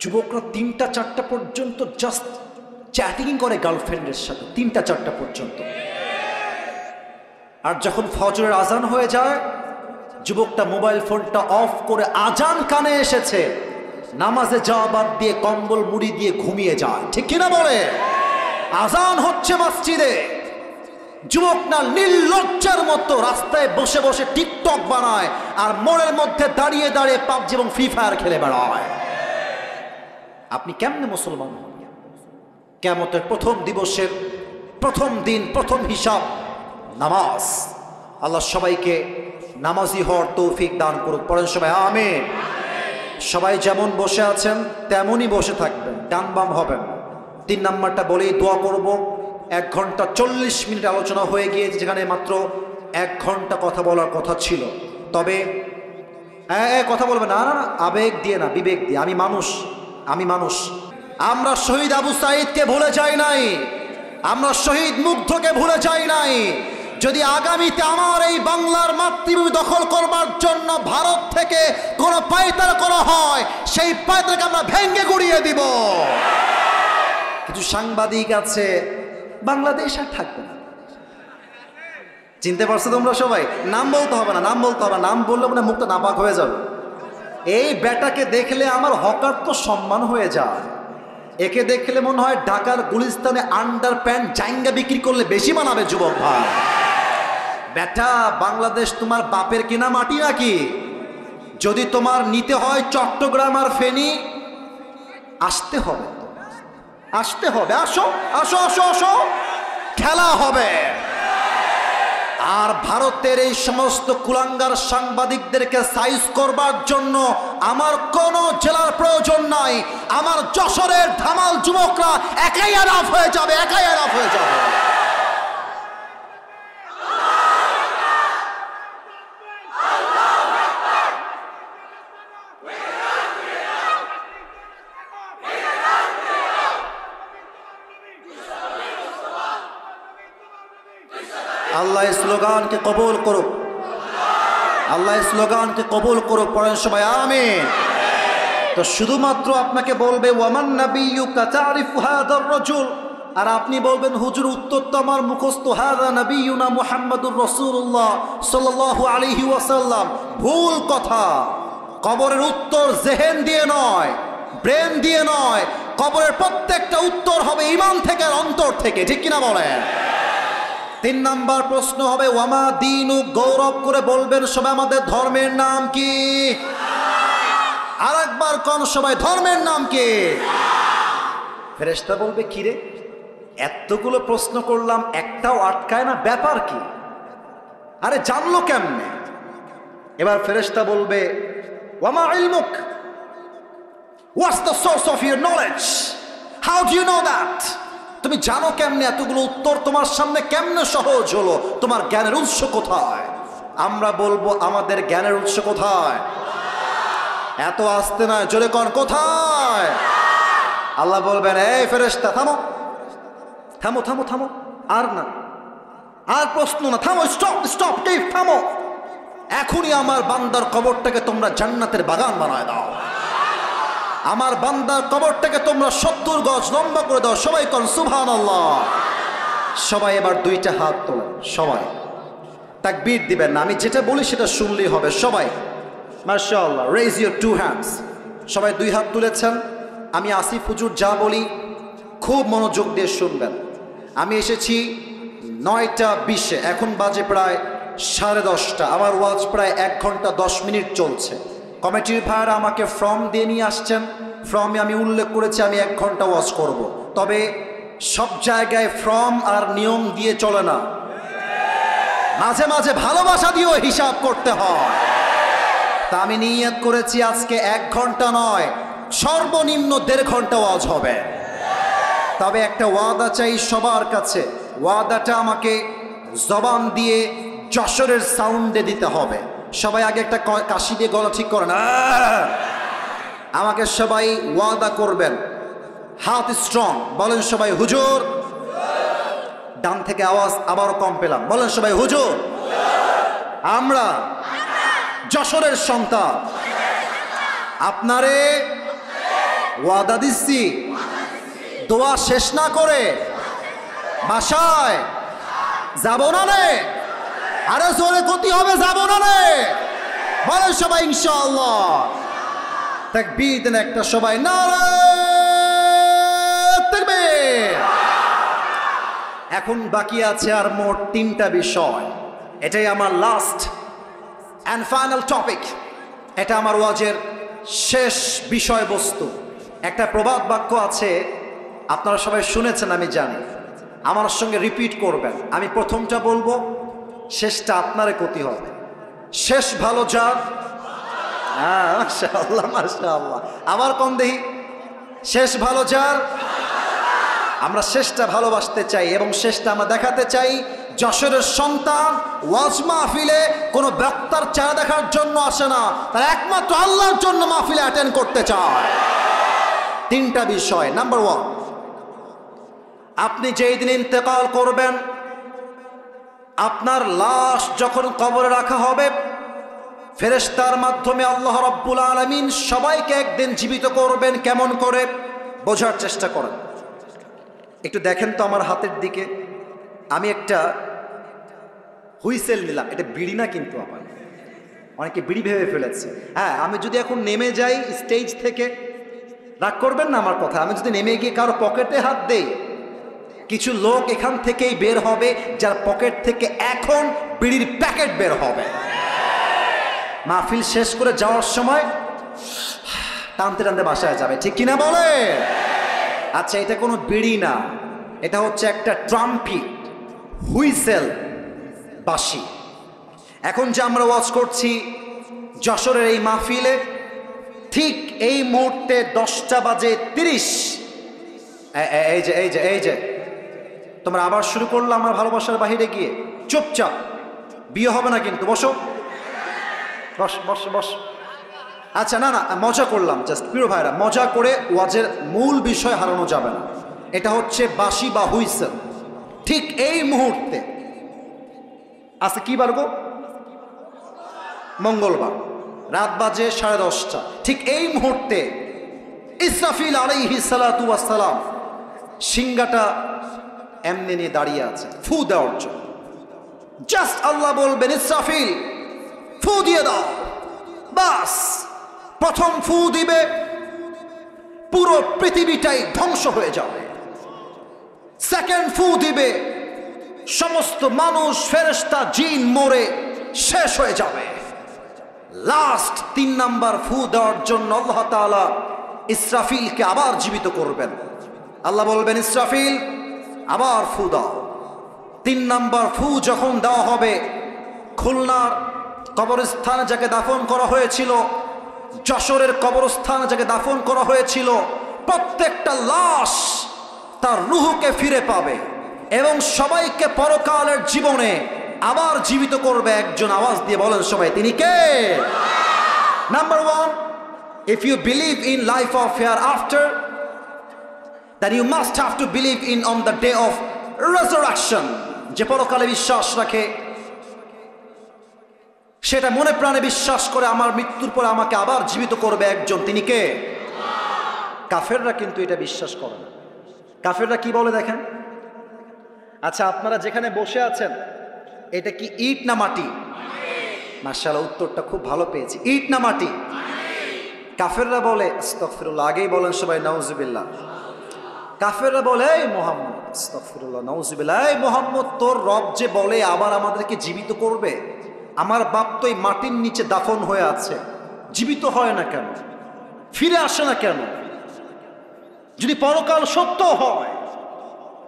যুবকরা ৩টা ৪টা পর্যন্ত জাস্ট চ্যাটিং করে গার্লফ্রেন্ডের সাথে, ৩টা ৪টা পর্যন্ত। আর যখন ফজরের আজান হয়ে যায়, যুবকটা মোবাইল ফোনটা অফ করে, আজান কানে এসেছে, নামাজে যাওয়া বাদ দিয়ে কম্বল মুড়ি দিয়ে ঘুমিয়ে যায়। ঠিক কিনা বলে? আজান হচ্ছে মসজিদে, যুবক না নির্লজ্জার মতো রাস্তায় বসে বসে টিকটক বানায় আর মোড়ের মধ্যে দাঁড়িয়ে দাঁড়িয়ে পাবজি এবং ফ্রি ফায়ার খেলে বেড়ায়। আপনি কেমনে মুসলমান হন? কিয়ামতের প্রথম দিবসের প্রথম দিন, প্রথম হিসাব নামাজ। আল্লাহ সবাইকে নামাজি হওয়ার তৌফিক দান করুক। পড়েন সবাই আমিন। সবাই যেমন বসে আছেন তেমনই বসে থাকবেন, ডান বাম হবেন। 3 নাম্বারটা বলেই দোয়া করব। 1 ঘন্টা 40 মিনিট আলোচনা হয়ে গিয়েছে, যেখানে মাত্র 1 ঘন্টা কথা বলার কথা ছিল। তবে কথা বলবে না, না না, আবেগ দিয়ে না, বিবেক দিয়ে। আমি মানুষ। আমরা শহীদ আবু সাঈদকে ভুলে যাই নাই, আমরা শহীদ মুগ্ধকে ভুলে যাই নাই। যদি আগামীতে আমার এই বাংলার মাতৃভূমি দখল করবার জন্য ভারত থেকে কোনো পায়তারা করা হয়, সেই পায়তারাকে আমরা ভেঙে গুড়িয়ে দিব। কিছু সাংবাদিক আছে, বাংলাদেশ আর থাকবে না। চিনতে পারছো তোমরা সবাই? নাম বলতে হবে না, নাম বললে মানে মুখটা নাপাক হয়ে যাবে। এই বেটাকে দেখলে আমার হকার তো সম্মান হয়ে যায়। একে দেখলে মনে হয় ঢাকার গুলিস্তানে আন্ডার প্যান্ট জাইঙ্গা বিক্রি করলে বেশি মানাবে যুবক ভাই। বেটা, বাংলাদেশ তোমার বাপের কিনা মাটি নাকি? যদি তোমার নিতে হয় চট্টগ্রাম আর ফেনী, আসতে হবে। আসো, খেলা হবে। আর ভারতের এই সমস্ত কুলাঙ্গার সাংবাদিকদেরকে সাইজ করবার জন্য আমার কোনো জেলার প্রয়োজন নাই। আমার যশোরের ধামাল যুবকরা একাই আরাফ হয়ে যাবে। আল্লাহ স্লোগানকে কবুল করুক। পড়েন সবাই আমিন। তো শুধুমাত্র আপনাকে বলবে ওয়ামান নাবিয়্যুকা তারিফু হাযার রাজুল, আর আপনি বলবেন হুজুর উত্তর তো আমার মুখস্থ, হাযা নাবিয়্যুনা মুহাম্মাদুর রাসূলুল্লাহ সাল্লাল্লাহু আলাইহি ওয়াসাল্লাম। ভুল কথা। কবরের উত্তর জেহেন দিয়ে নয়, ব্রেন দিয়ে নয়। কবরের প্রত্যেকটা উত্তর হবে ঈমান থেকে, অন্তর থেকে। ঠিক কিনা বলেন? 3 নাম্বার প্রশ্ন হবে ওয়ামা দীনু, গৌরব করে বলবেন সবাই আমাদের ধর্মের নাম কি? আরেকবার কোন সবাই, ধর্মের নাম কি? ফেরেশতা বলবে কিরে, এতগুলো প্রশ্ন করলাম একটাও আটকায় না, ব্যাপার কি? আরে জানলো কেমনে? এবার ফেরেশতা বলবে ওয়ামা ইলমুক, what's the source of your knowledge, how do you know that? তুমি জানো কেমনে? এতগুলো উত্তর তোমার সামনে কেমনে সহজ হলো? তোমার জ্ঞানের উৎস কোথায়? আমরা বলবো আমাদের জ্ঞানের উৎস কোথায়? এত আসতে না, জোরে কোন কোথায়? আল্লাহ বলবেন এই ফেরেশতা থামো, আর না, আর প্রশ্ন না, থামো, স্টপ, থামো। এখনই আমার বান্দার কবরটাকে তোমরা জান্নাতের বাগান বানায় দাও। আমার বান্দার কবরটাকে তোমরা 70 গজ লম্বা করে দাও। সবাই কোন সুবহানাল্লাহ। সবাই এবার 2টা হাত তোলেন। সবাই তাকবীর দিবেন না, আমি যেটা বলি সেটা শুনলেই হবে। সবাই মাশাআল্লাহ, রেজ ইউর 2 হ্যান্ডস। সবাই 2 হাত তুলেছেন। আমি আসিফ হুজুর যা বলি খুব মনোযোগ দিয়ে শুনবেন। আমি এসেছি 9টা 20-এ, এখন বাজে প্রায় 10:30। আমার ওয়াজ প্রায় 1 ঘন্টা 10 মিনিট চলছে। কমিটির ভাইরা আমাকে ফর্ম দিয়ে নিয়ে আসছেন। ফর্মে আমি উল্লেখ করেছি আমি 1 ঘন্টা ওয়াজ করব। তবে সব জায়গায় ফর্ম আর নিয়ম দিয়ে চলে না, মাঝে মাঝে ভালোবাসা দিয়েও হিসাব করতে হয়। তা আমি নিয়ত করেছি আজকে 1 ঘন্টা নয়, সর্বনিম্ন 1.5 ঘন্টা ওয়াজ হবে। তবে একটা ওয়াদা চাই সবার কাছে। ওয়াদাটা আমাকে জবান দিয়ে যশোরের সাউন্ডে দিতে হবে। সবাই আগে একটা কাশি দিয়ে গলা ঠিক করেন। আমাকে সবাই ওয়াদা করবেন, হাত স্ট্রং। বলেন সবাই হুজুর। ডান থেকে আওয়াজ আবারও কম পেলাম। বলেন সবাই হুজুর। আমরা যশোরের সন্তান, আপনারে ওয়াদা দিচ্ছি দোয়া শেষ না করে বাসায় যাব না রে। আরে জোরে ক্ষতি হবে, যাব না রে। বলেন সবাই ইনশাআল্লাহ। তাকবীর দেন একটা সবাই, নারে তাকবীর। এখন বাকি আছে আর মোট 3টা বিষয়। এটাই আমার লাস্ট অ্যান্ড ফাইনাল টপিক। এটা আমার ওয়াজের শেষ বিষয়বস্তু। একটা প্রবাদ বাক্য আছে, আপনারা সবাই শুনেছেন আমি জানি, আমার সঙ্গে রিপিট করবেন। আমি প্রথমটা বলবো, শেষটা আপনারে ক্ষতি হবে। শেষ ভালো যার, হ্যাঁ মাশাআল্লাহ মাশাআল্লাহ। আবার কম দেহি, শেষ ভালো যার। আমরা শেষটা ভালোবাসতে চাই এবং শেষটা আমরা দেখাতে চাই। যশোরের সন্তান ওয়াজ মাহফিলে কোনো বক্তার চেহারা দেখার জন্য আসে না, তারা একমাত্র আল্লাহর জন্য মাহফিলে অ্যাটেন্ড করতে চায়। 3টা বিষয়। নাম্বার 1, আপনি যেই দিন ইন্তেকাল করবেন, আপনার লাশ যখন কবরে রাখা হবে, ফেরেশতার মাধ্যমে আল্লাহ রাব্বুল আলামিন সবাইকে একদিন জীবিত করবেন। কেমন করে বোঝার চেষ্টা করেন, একটু দেখেন তো আমার হাতের দিকে। আমি একটা হুইসেল নিলাম, এটা বিড়ি না কিন্তু, আবার অনেকে বিড়ি ভেবে ফেলেছে। হ্যাঁ, আমি যদি এখন নেমে যাই স্টেজ থেকে, রাগ করবেন না আমার কথা, আমি যদি নেমে গিয়ে কারো পকেটে হাত দেই, কিছু লোক এখান থেকেই বের হবে যার পকেট থেকে এখন বিড়ির প্যাকেট বের হবে। মাহফিল শেষ করে যাওয়ার সময় টানতে টানতে বাসায় যাবে, ঠিক কিনা বলে? আচ্ছা, এটা কোনো বিড়ি না, এটা হচ্ছে একটা ট্রাম্পি, হুইসেল, বাঁশি। এখন যে আমরা ওয়াজ করছি যশোরের এই মাহফিলে, ঠিক এই মুহূর্তে 10টা বাজে 30। এই যে তোমরা আবার শুরু করলো আমার ভালোবাসার বাহিরে গিয়ে। চুপচাপ, বিয়ে হবে না কিন্তু, বসো বস বস বস। আচ্ছা, না না, মজা করলাম, জাস্ট প্রিয় ভাইরা, মজা করে ওয়াজের মূল বিষয় হারানো যাবে না। এটা হচ্ছে বাঁশি বা হুইসেল। ঠিক এই মুহূর্তে, আজকে কি বার গো? মঙ্গলবার, রাত বাজে 10:30। ঠিক এই মুহূর্তে ইসরাফিল আলাইহিস সালাতু ওয়াস সালাম সিংহাটা এমনি নিয়ে দাঁড়িয়ে আছে ফু দেওয়ার জন্য। জাস্ট আল্লাহ বলবেন, ইসরাফিল ফু দিয়ে দাও। বাস, প্রথম ফু দিবে, পুরো পৃথিবীটাই ধ্বংস হয়ে যাবে। সেকেন্ড ফু দিবে, সমস্ত মানুষ, ফেরেশতা, জিন মরে শেষ হয়ে যাবে। লাস্ট 3 নাম্বার ফু দেওয়ার জন্য আল্লাহ তাআলা ইসরাফিলকে আবার জীবিত করবেন। আল্লাহ বলবেন, ইসরাফিল আবার ফু দাও। 3 নাম্বার ফু যখন দেওয়া হবে, খুলনার কবরস্থানে যাকে দাফন করা হয়েছিল, যশোরের কবরস্থানে যাকে দাফন করা হয়েছিল, প্রত্যেকটা লাশ তার রূহকে ফিরে পাবে এবং সবাইকে পরকালের জীবনে আবার জীবিত করবে একজন। আওয়াজ দিয়ে বলেন সবাই, তিনি কে? Number 1, if you believe in life of hereafter, then you must have to believe in on the day of resurrection. যে পরকালে বিশ্বাস রাখে, সেটা মনে প্রাণে বিশ্বাস করে আমার মৃত্যুর পরে আমাকে আবার জীবিত করবে একজন, তিনি কে? কাফেররা কিন্তু এটা বিশ্বাস করে না। কাফেররা কি বলে দেখেন? আচ্ছা, আপনারা যেখানে বসে আছেন, এটা কি ইট না মাটি? মাশাআল্লাহ, উত্তরটা খুব ভালো পেয়েছি। ইট না মাটি? কাফেররা বলে, আস্তাগফিরুল্লাহ, আগেই বলেন সবাই নাউজুবিল্লাহ। কাফেররা বলে, এই মুহাম্মদ, আস্তাগফিরুল্লাহ, নাউজুবিল্লাহ, এই মুহাম্মদ তোর রব যে বলে আবার আমাদেরকে জীবিত করবে, আমার বাপ তো এই মাটির নিচে দাফন হয়ে আছে, জীবিত হয় না কেন, ফিরে আসে না কেন? যদি পরকাল সত্য হয়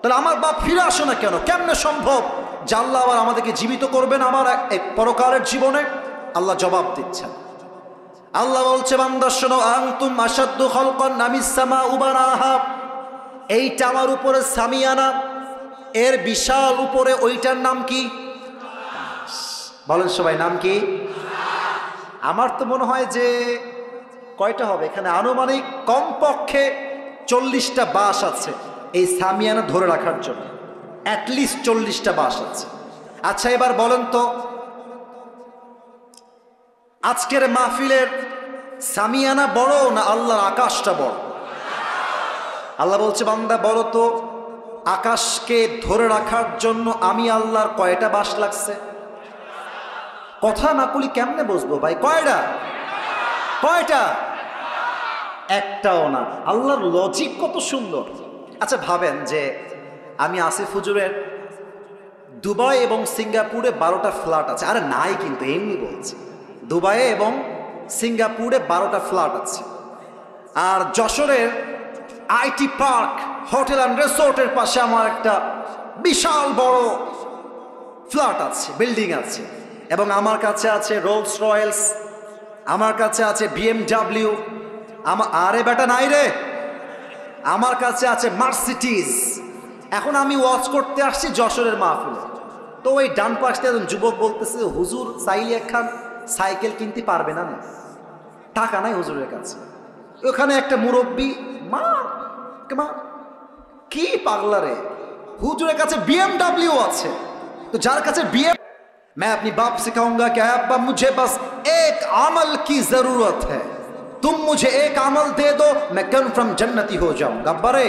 তাহলে আমার বাপ ফিরে আসে না কেন? কেমনে সম্ভব যে আল্লাহ আবার আমাদেরকে জীবিত করবেন আমার এক পরকালের জীবনে? আল্লাহ জবাব দিচ্ছেন। আল্লাহ বলছে, বান্দা শোনো, আনতুম আশাদ্দু খালকান আমিস সামাউ বানাহা, এইটা আমার উপরে সামিয়ানা, এর বিশাল উপরে ওইটার নাম কি? বলেন সবাই, নাম কি? আমার তো মনে হয় যে কয়টা হবে এখানে, আনুমানিক কমপক্ষে 40টা বাঁশ আছে এই সামিয়ানা ধরে রাখার জন্য, অ্যাটলিস্ট 40টা বাঁশ আছে। আচ্ছা, এবার বলেন তো, আজকের মাহফিলের সামিয়ানা বড় না আল্লাহর আকাশটা বড়? আল্লাহ বলছে, বান্দা বলো তো, আকাশকে ধরে রাখার জন্য আমি আল্লাহর কয়টা বাঁশ লাগছে? কথা না বলি কেমনে বসবো ভাই? কয়টা? একটাও না। আল্লাহর লজিক কত সুন্দর। আচ্ছা ভাবেন যে আমি আসিফ হুজুরের দুবাই এবং সিঙ্গাপুরে 12টা ফ্ল্যাট আছে। আরে নাই কিন্তু, এমনি বলছি, দুবাইয়ে এবং সিঙ্গাপুরে 12টা ফ্ল্যাট আছে। আর যশোরের আইটি পার্ক হোটেল অ্যান্ড রিসোর্টের পাশে আমার একটা বিশাল বড় ফ্ল্যাট আছে, বিল্ডিং আছে। এবং আমার কাছে আছে রোলস রয়েলস, আমার কাছে আছে BMW। আরে বেটা নাই রে, আমার কাছে আছে মার্সিডিজ। এখন আমি ওয়াচ করতে আসছি যশোরের মাহফিলে, তো ওই ডান পাশে একজন যুবক বলতেছে, হুজুর চাইলে একখান সাইকেল কিনতে পারবে না? টাকা নাই হুজুরের কাছে। ওখানে একটা মুরব্বী, মা কি পাগলা রে, হুজুরের কাছে BMW আছে। তো যার কাছে मैं अपनी बाप से कहूंगा कि अब्बा मुझे बस एक अमल की जरूरत है, तुम मुझे एक अमल दे दो, मैं कन्फर्म जन्नती हो जाऊंगा। अब्बा रे,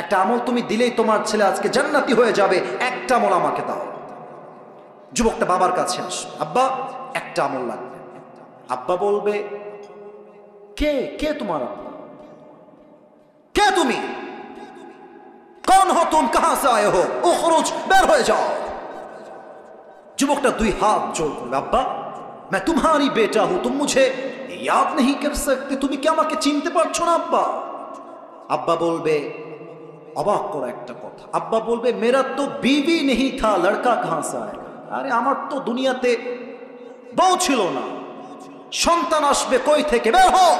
একটা আমল তুমি দিলেই তোমার ছেলে আজকে জান্নাতি হয়ে যাবে, একটা আমল আমাকে দাও। যুবকটা বাবার কাছে আসে, আব্বা একটা আমল লাগবে। আব্বা বলবে, কে কে তোমার আব্বা? কে তুমি? कौन हो तुम, कहां से आए हो, उखरुज, বের হয়ে যাও। যুবকটা দুই হাত জোড় করবে, আব্বা मैं तुम्हारी बेटा हूं, तुम मुझे याद नहीं कर सकते, তুমি কি আমাকে চিনতে পারছো না আব্বা? আব্বা বলবে, অবাক করা একটা কথা, আব্বা বলবে, मेरा तो बीवी नहीं था, लड़का कहां से आएगा? আরে আমার তো দুনিয়াতে বউ ছিল না, সন্তান আসবে কই থেকে? বের হও।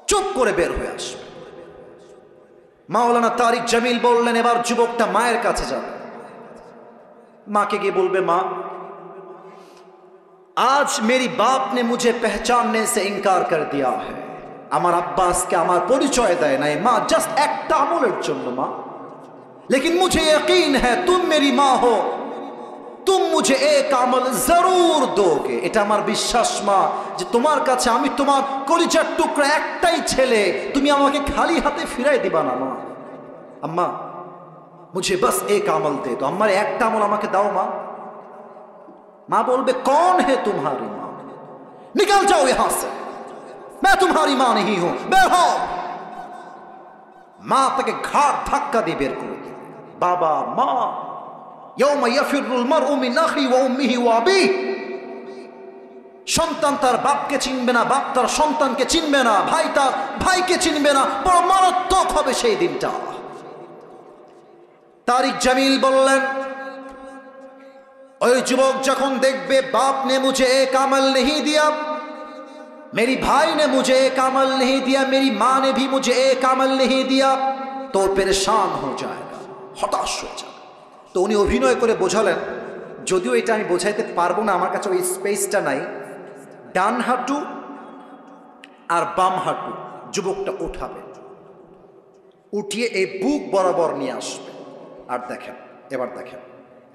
চুপ করে বের হয়ে আসবে। মাওলানা তারিক জামিল বললেন, এবার যুবকটা মায়ের কাছে যাবে। मां के गए बोलबे, मां आज मेरी बाप ने मुझे पहचानने से इनकार कर दिया है, আমার আব্বাস কে আমার পরিচয় দেয় নাই। মা জাস্ট একটা আমলের জন্য মা, लेकिन मुझे यकीन है तुम मेरी मां हो, तुम मुझे एक আমল जरूर दोगे। এটা আমার বিশ্বাস মা, যে তোমার কাছে আমি তোমার কলিজার টুকরা একটাই ছেলে, তুমি আমাকে খালি হাতে ফিরাই দিবা না মা। আম্মা मुझे बस एक अमल दे दो, अम्मा एक अमल আমাকে দাও মা। मां बोलबे, कौन है तुम्हारी मां, निकल जाओ यहां से, मैं तुम्हारी मां नहीं हूं, बेर हो। मां তাকে ঘাড় ধাক্কা দিয়ে বের করে দিল। বাবা মা, यौम यफिरुल मरउ मिन अखी व उम्मिही व अबी, সন্তান তার বাপকে চিনবে না, বাপ তার সন্তানকে চিনবে না, ভাই তার ভাইকে চিনবে না। বড় মারাত্মক হবে সেই দিনটা। तारिक जमील बोलें, और युवक जखन देखबे बाप ने मुझे एक अमल नहीं दिया, मेरी भाई ने मुझे एक अमल नहीं दिया, मेरी मां ने भी मुझे एक अमल नहीं दिया, तो परेशान हो जाएगा, हताश हो जाएगा। तो उन्हें अभिनय करे बोझालें, যদিও এটা আমি বোঝাইতে পারবো না, আমার কাছে ওই স্পেসটা নাই। ডান হাঁটু আর বাম হাঁটু যুবকটা উঠাবে, উঠিয়ে এই বুক বরাবর নিয়ে আসবে। আর দেখেন, এবার দেখেন,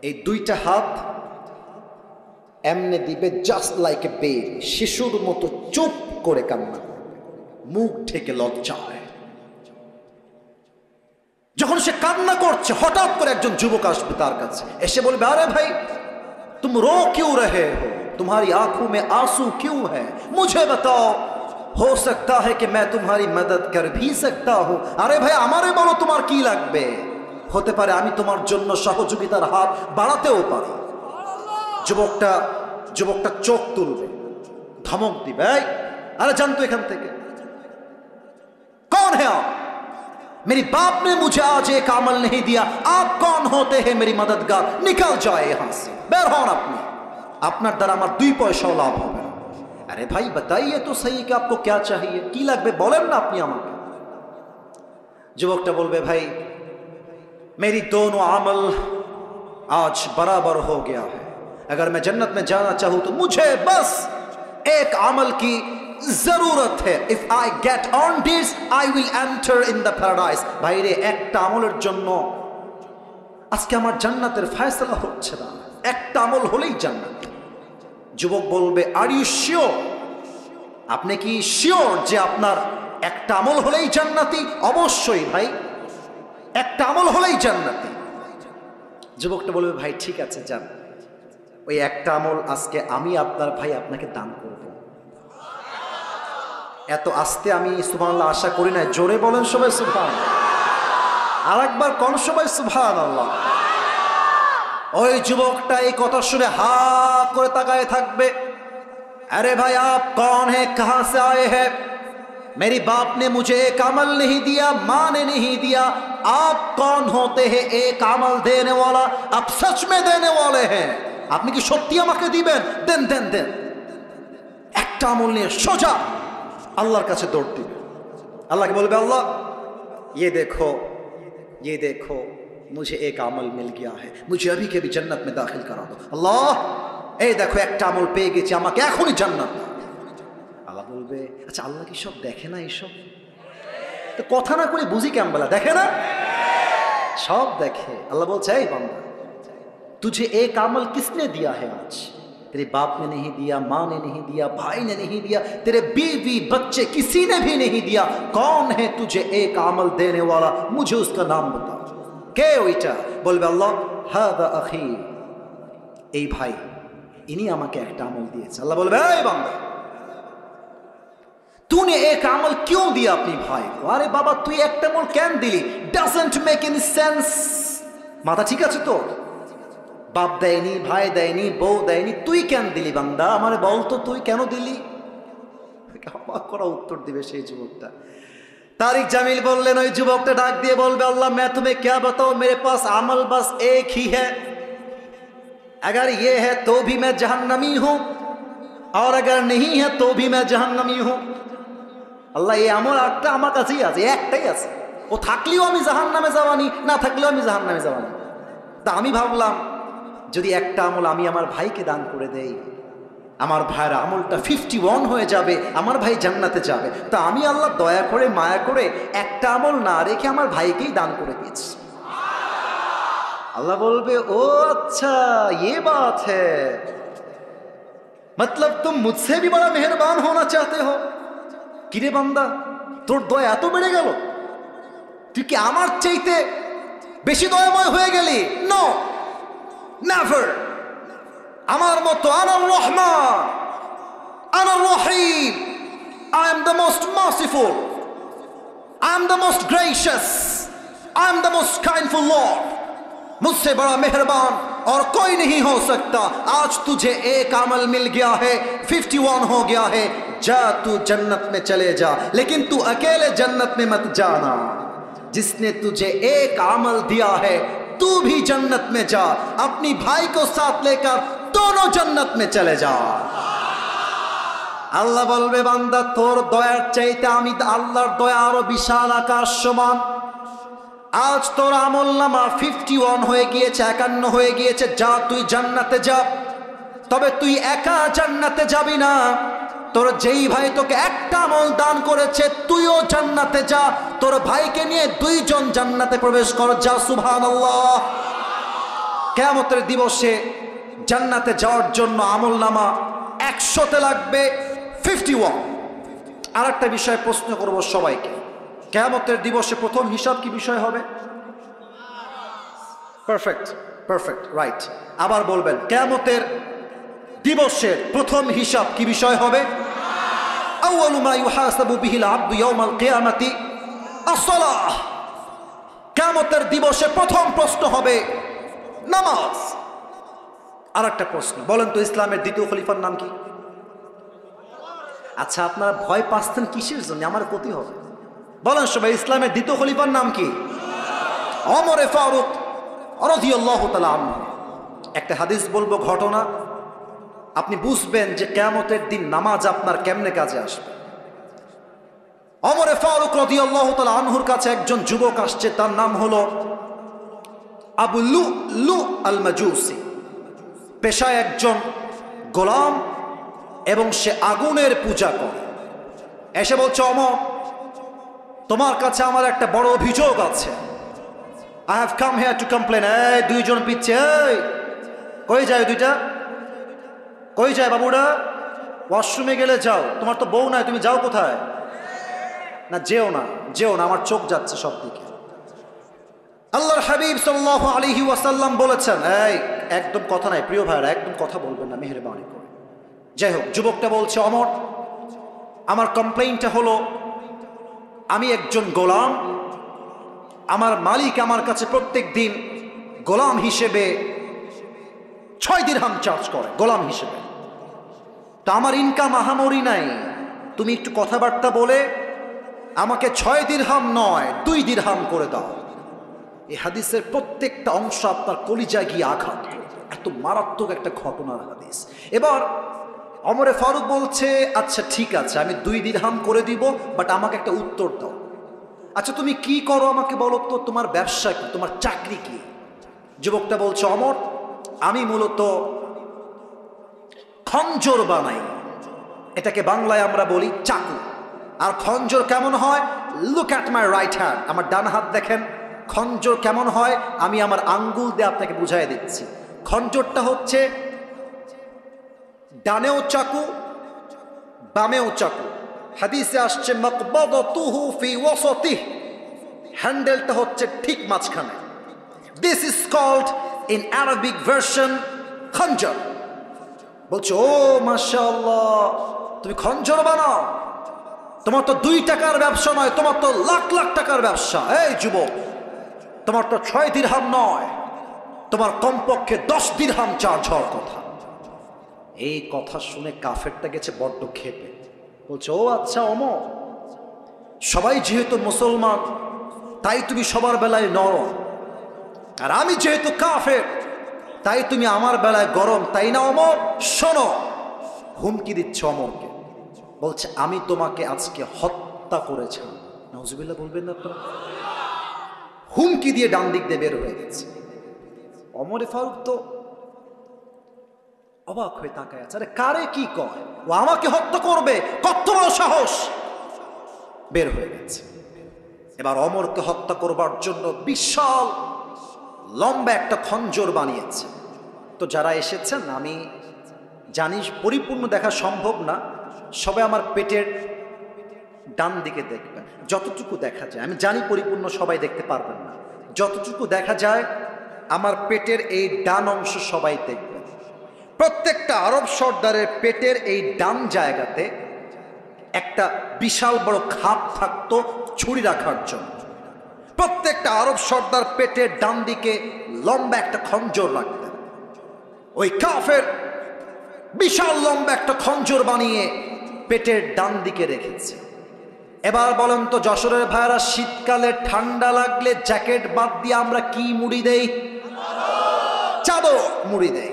এই দুইটা হাত এমনে দিবে, জাস্ট লাইক এ বেবি, শিশুর মতো চুপ করে কান্না করবে, মুখ ঢেকে লজ্জায়। যখন সে কান্না করছে, হঠাৎ করে একজন যুবক আসবে তার কাছে, এসে বলবে, আরে ভাই तुम रो क्यों रहे हो, तुम्हारी आंखों में आंसू क्यों है, मुझे बताओ, हो सकता है कि मैं तुम्हारी मदद कर भी सकता हूं। अरे भाई আমারে বলো তোমার কি লাগবে, হতে পারে আমি তোমার জন্য সহযোগিতার হাত বাড়াতেও পারি। যুবকটা চোখ তুলবে, ধমক দিবে, আরে জানতো এখান থেকে, कौन है आप, मेरी बाप ने मुझे आज एक अमल नहीं दिया, आप कौन होते हैं मेरी मददगार, निकल जाए यहां से, বের হন আপনি, আপনার দ্বারা আমার 2 পয়সাও লাভ হবে না। अरे भाई बताइए तो सही कि आपको क्या चाहिए, কি লাগবে বলেন না আপনি আমাকে। যুবকটা বলবে, ভাই मेरी दोनों अमल आज बराबर हो गया है, अगर मैं जन्नत में जाना चाहूं तो मुझे बस एक अमल की जरूरत है, if I get on this I will enter in the paradise. भाई रे, একটা আমলের জন্য আজকে আমার জান্নাতের ফয়সালা হচ্ছে না, একটা আমল হলেই জান্নাত। যুবক বলবে, আর ইউ শিওর, আপনি কি শিওর যে আপনার একটা আমল হলেই জান্নাতি? অবশ্যই ভাই, একটা আমল হলেই জান্নাতি। যুবকটা বলবে, ভাই ঠিক আছে যান, ওই একটা আমল আজকে আমি আপনার ভাই আপনাকে দান করব। এত আস্তে আমি সুবহানাল্লাহ আশা করি না, জোরে বলেন সবাই সুবহানাল্লাহ। আর একবার কোন সবাই সুবহানাল্লাহ। ওই যুবকটা এই কথা শুনে হা করে তাকায় থাকবে। अरे भाई आप कौन है, कहां से आए हैं? मेरी बाप ने मुझे एक अमल नहीं दिया, माँ ने नहीं दिया। आप कौन होते हैं एक अमल देने वाला? आप सच में देने वाले हैं? আপনি কি সত্যি আমাকে দিবেন? দেন দেন দেন। একটা আমল নিয়ে সোজা আল্লাহর কাছে দৌড় দিবে। আল্লাহকে বলবে, আল্লাহ ये देखो मुझे एक अमल मिल गया है, मुझे अभी के भी जन्नत में दाखिल करा दो। আল্লাহ এই দেখো একটা আমল পেয়ে গেছি, আমাকে এখনই জান্নাত দাও। আল্লাহ বলবে, আচ্ছা আল্লাহ কি সব দেখে না? এইসব তো কথা না করে বুঝি কেমন বলা, দেখে না? সব দেখে। আল্লাহ বলছে, এই বান্দা तुझे एक अमल किसने दिया है आज? तेरे बाप ने नहीं दिया, माँ ने नहीं दिया, भाई ने नहीं दिया, तेरे बीवी बच्चे किसी ने भी नहीं दिया। कौन है तुझे एक अमल देने वाला? मुझे उसका नाम बता। কে ওইটা? বলবে আল্লাহ, হাদা আখি, এই ভাই, ইনি আমাকে একটা আমল দিয়েছে। আল্লাহ বলবে, এই বান্দা तूने एक अमल क्यों दिया अपनी भाई को? अरे बाबा তুই একটা আমল কেন দিলি? doesn't make any sense। মাথা ঠিক আছে তো? বাপ দেয়নি, ভাই দেয়নি, বউ দেয়নি, তুই কেন দিলি বান্দা? আমারে বল তো তুই কেন দিলি? অবাক করা উত্তর দিবে সেই যুবকটা। तारिक जमील बोललेन, ওই যুবকটা ডাক দিয়ে বলবে, अल्लाह मैं तुम्हें क्या बताऊं, मेरे पास अमल बस एक ही है। अगर ये है तो भी मैं जहन्नमी हूं, और अगर नहीं है तो भी मैं जहन्नमी हूं। अल्लाह ये আমল একটা আমার কাছেই আছে, একটাই আছে, ও থাকলেও আমি জাহান্নামে যাওয়ানি, না থাকলেও আমি জাহান্নামে যাওয়ানি। তা আমি ভাবলাম যদি একটা আমল আমি আমার ভাইকে দান করে দেই, আমার ভাইয়ের আমলটা 51 হয়ে যাবে, আমার ভাই জান্নাতে যাবে। তা আমি আল্লাহ দয়া করে মায়া করে একটা আমল না রেখে আমার ভাইকেই দান করে দিয়েছি। अल्लाह बोलबे, ओ अच्छा ये बात है, मतलब तुम मुझसे भी बड़ा मेहरबान होना चाहते हो। किरे बंदा তোর দয়া এত বেড়ে গেল, তুই কি আমার চাইতে বেশি দয়াময় হয়ে গেলি? No, never. আমার মতো আনার রহমান, আনার রহিম, I am the most merciful, I am the most gracious, I am the most kindful Lord। मुझसे बड़ा मेहरबान और कोई नहीं हो सकता। आज तुझे एक अमल मिल गया है, 51 हो गया है, जा तू जन्नत में चले जा, लेकिन तू अकेले जन्नत में मत जाना। जिसने तुझे एक अमल दिया है तू भी जन्नत में जा, अपनी भाई को साथ लेकर दोनों जन्नत में चले जा। আল্লাহ বলবে, বান্দা তোর দয়ার চাইতে আমি আল্লাহর দয়া আরো বিশাল আকাশ সমান। আজ তোর আমল নামা 51 হয়ে গিয়েছে, 51 হয়ে গিয়েছে, যা তুই জান্নাতে যা। তবে তুই একা জান্নাতে যাবি না, তোর যেই ভাই তোকে একটা আমল দান করেছে তুইও জান্নাতে যা, তোর ভাইকে নিয়ে দুইজন জান্নাতে প্রবেশ কর, যা সুবহানাল্লাহ। কিয়ামতের দিবসে জান্নাতে যাওয়ার জন্য আমল নামা 100তে লাগবে 51। আর একটা বিষয় প্রশ্ন করব সবাইকে, কিয়ামতের দিবসে প্রথম হিসাব কি বিষয় হবে? Perfect, perfect, right. আবার বলবেন, কিয়ামতের দিবসের প্রথম হিসাব কি বিষয় হবে? আউয়ালু মা ইউহাসাবু বিহিল আবদু ইয়াউমাল কিয়ামাতি আস-সালাহ। কিয়ামতের দিবসে প্রথম প্রশ্ন হবে নামাজ। আর একটা প্রশ্ন, বলেন তো ইসলামের দ্বিতীয় খলিফার নাম কি? আচ্ছা আপনারা ভয় পাচ্ছেন কিসের জন্য? আমার ক্ষতি হবে। বলেন সবাই, ইসলামের দ্বিতীয় খলিফার নাম কি? ওমরে ফারুক রাদিয়াল্লাহু তাআলা আনহু। একটা হাদিস বলবো, ঘটনা, আপনি বুঝবেন যে কিয়ামতের দিন নামাজ আপনার কেমনে কাজে আসবে। ওমরে ফারুক রাদিয়াল্লাহু তাআলা আনহুর কাছে একজন যুবক আসছে, তার নাম হলো আবু লুলু আল মাজুসি, পেশায় একজন গোলাম এবং সে আগুনের পূজা করে। এসে বলছে, ওমর তোমার কাছে আমার একটা বড় অভিযোগ আছে। I have come here to complain। এই দুইজন পিচ্ছে, এই কই যায় দুইটা? কই যায় বাবুরা? ওয়াশরুমে গেলে যাও, তোমার তো বউ নাই, তুমি যাও কোথায়? না যেও না, যেও না, আমার চোখ যাচ্ছে সব দিকে। আল্লাহর হাবিব সাল্লাল্লাহু আলাইহি ওয়াসাল্লাম বলেছেন, এই একদম কথা নাই প্রিয় ভাইরা, একদম কথা বলবেন না মেহেরবানি করে। যাই হোক, যুবকটা বলছে, অমর, আমার কমপ্লেইনটা হলো আমি একজন গোলাম, আমার মালিক আমার কাছে প্রত্যেক দিন গোলাম হিসেবে 6 দিরহাম চার্জ করে গোলাম হিসেবে। তো আমার ইনকাম আহামরি নাই, তুমি একটু কথাবার্তা বলে আমাকে 6 দিরহাম নয় 2 দিরহাম করে দাও। এই হাদিসের প্রত্যেকটা অংশ আপনার কলিজায় গিয়ে আঘাত করবে, এত মারাত্মক একটা ঘটনার হাদিস। এবার ওমরে ফারুক বলছে, আচ্ছা ঠিক আছে, আমি 2 দিরহাম করে দিব, বাট আমাকে একটা উত্তর দাও। আচ্ছা তুমি কি করো আমাকে বলো তো, তোমার ব্যবসা কি, তোমার চাকরি কি? যুবকটা বলছে, ওমর, আমি মূলত খঞ্জর বানাই, এটাকে বাংলায় আমরা বলি চাকু। আর খঞ্জর কেমন হয়? Look at my right hand, আমার ডান হাত দেখেন, খঞ্জর কেমন হয় আমি আমার আঙ্গুল দিয়ে আপনাকে বুঝাই দিচ্ছি। খঞ্জরটা হচ্ছে ডানেও চাকু বামেও চাকু। হাদিসে আসছে মাকবাদাতুহু ফি ওয়াসাতিহ, হ্যান্ডেলটা হচ্ছে ঠিক মাঝখানে। This is called in Arabic version খঞ্জর। বলছো, ও মাশাআল্লাহ, তুমি খঞ্জর বানাও, তোমার তো 2 টাকার ব্যবসা নয়, তোমার তো লাখ লাখ টাকার ব্যবসা। এই যুবক, তোমার তো 6 দিরহাম নয়, তোমার কমপক্ষে 10 দিরহাম চার্জ হওয়ার কথা। এই কথা শুনে কাফেরটা গেছে বড্ড ক্ষেপে, বলছে, ও আচ্ছা ওমর, সবাই যেহেতু মুসলমান তাই তুমি সবার বেলায় নরম, আর আমি যেহেতু কাফের তাই তুমি আমার বেলায় গরম, তাই না ওমর? শোনো, হুমকি দিচ্ছে ওমরকে, বলছে আমি তোমাকে আজকে হত্যা করেছি। নাউজুবিল্লাহ বলবেন না আপনারা? হুমকি দিয়ে ডান দিক দিয়ে বের হয়ে গেছে। ওমরে ফারুক তো অবাক হয়ে তাকায় আছে, আরে কারে কি কয়, ও আমাকে হত্যা করবে, কত বড় সাহস! বের হয়ে গেছে। এবার ওমরকে হত্যা করবার জন্য বিশাল লম্বা একটা খঞ্জর বানিয়েছে। তো যারা এসেছেন, আমি জানি পরিপূর্ণ দেখা সম্ভব না, সবাই আমার পেটের ডান দিকে দেখবেন, যতটুকু দেখা যায়। আমি জানি পরিপূর্ণ সবাই দেখতে পারবেন না, যতটুকু দেখা যায় আমার পেটের এই ডান অংশ সবাই দেখবেন। প্রত্যেকটা আরব সর্দারের পেটের এই ডান জায়গাতে একটা বিশাল বড় খাপ থাকতো ছুরি রাখার জন্য। প্রত্যেকটা আরব সর্দার পেটের ডান দিকে লম্বা একটা খঞ্জর রাখতেন। ওই কাফের বিশাল লম্বা একটা খঞ্জর বানিয়ে পেটের ডান দিকে রেখেছে। এবার বলেন তো যশোরের ভাইরা, শীতকালে ঠান্ডা লাগলে জ্যাকেট বাদ দিয়ে আমরা কি মুড়ি দেই? চাদর মুড়ি দেই।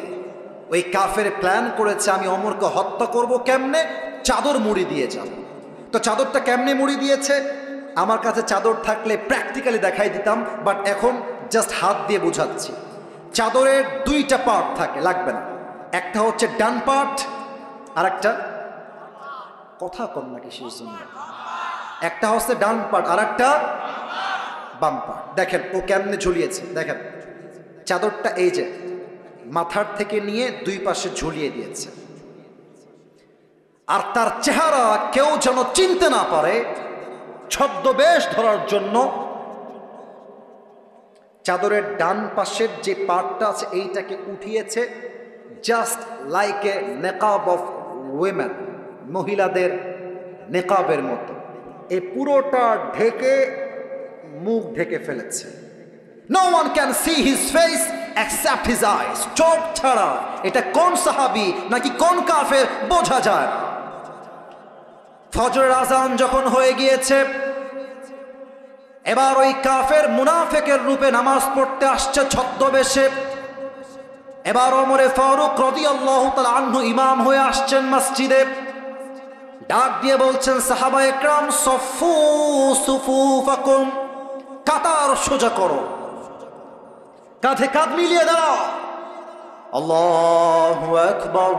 ওই কাফের প্ল্যান করেছে আমি ওমরকে হত্যা করব কেমনে, চাদর মুড়ি দিয়ে যাব। তো চাদরটা কেমনে মুড়ি দিয়েছে? আমার কাছে চাদর থাকলে প্র্যাকটিক্যালি দেখাই দিতাম, বাট এখন জাস্ট হাত দিয়ে বোঝাচ্ছি। চাদরের 2টা পার্ট থাকে, লাগবে না। একটা হচ্ছে ডান পার্ট, আর একটা কথা কম নাকি শেষ জন্য, একটা হচ্ছে ডান পার্ট আর একটা বাম পার্ট। দেখেন ও কেমনে ঝুলিয়েছে, দেখেন চাদরটা এই যে মাথার থেকে নিয়ে 2 পাশে ঝুলিয়ে দিয়েছে। আর তার চেহারা কেউ যেন চিনতে না পারে, ছদ্মবেশ ধরার জন্য চাদরের ডান পাশের যে পার্টটা আছে এইটাকে উঠিয়েছে, জাস্ট লাইক এ নেকাব অফ উইমেন, মহিলাদের নেকাবের মতো। এই পুরোটা ঢেকে মুখ ঢেকে ফেলেছে। No one can see his face except his eyes, চোখ ছাড়া এটা কোন সাহাবী নাকি কোন কাফের বোঝা যায় না। ফজরের আজান যখন হয়ে গিয়েছে, এবার ওই কাফের মুনাফিকের রূপে নামাজ পড়তে আসছে ছদ্মবেশে। এবার ওমরে ফারুক রাদিয়াল্লাহু তাআলা আনহু ইমাম হয়ে আসছেন মসজিদে। ডাক দিয়ে বলছেন, সাহাবায়ে একরাম সফু সুফুফাকুম, কাতার সোজা করো, কাঁধে কাঁধ মিলিয়ে দাঁড়াও। আল্লাহু আকবার,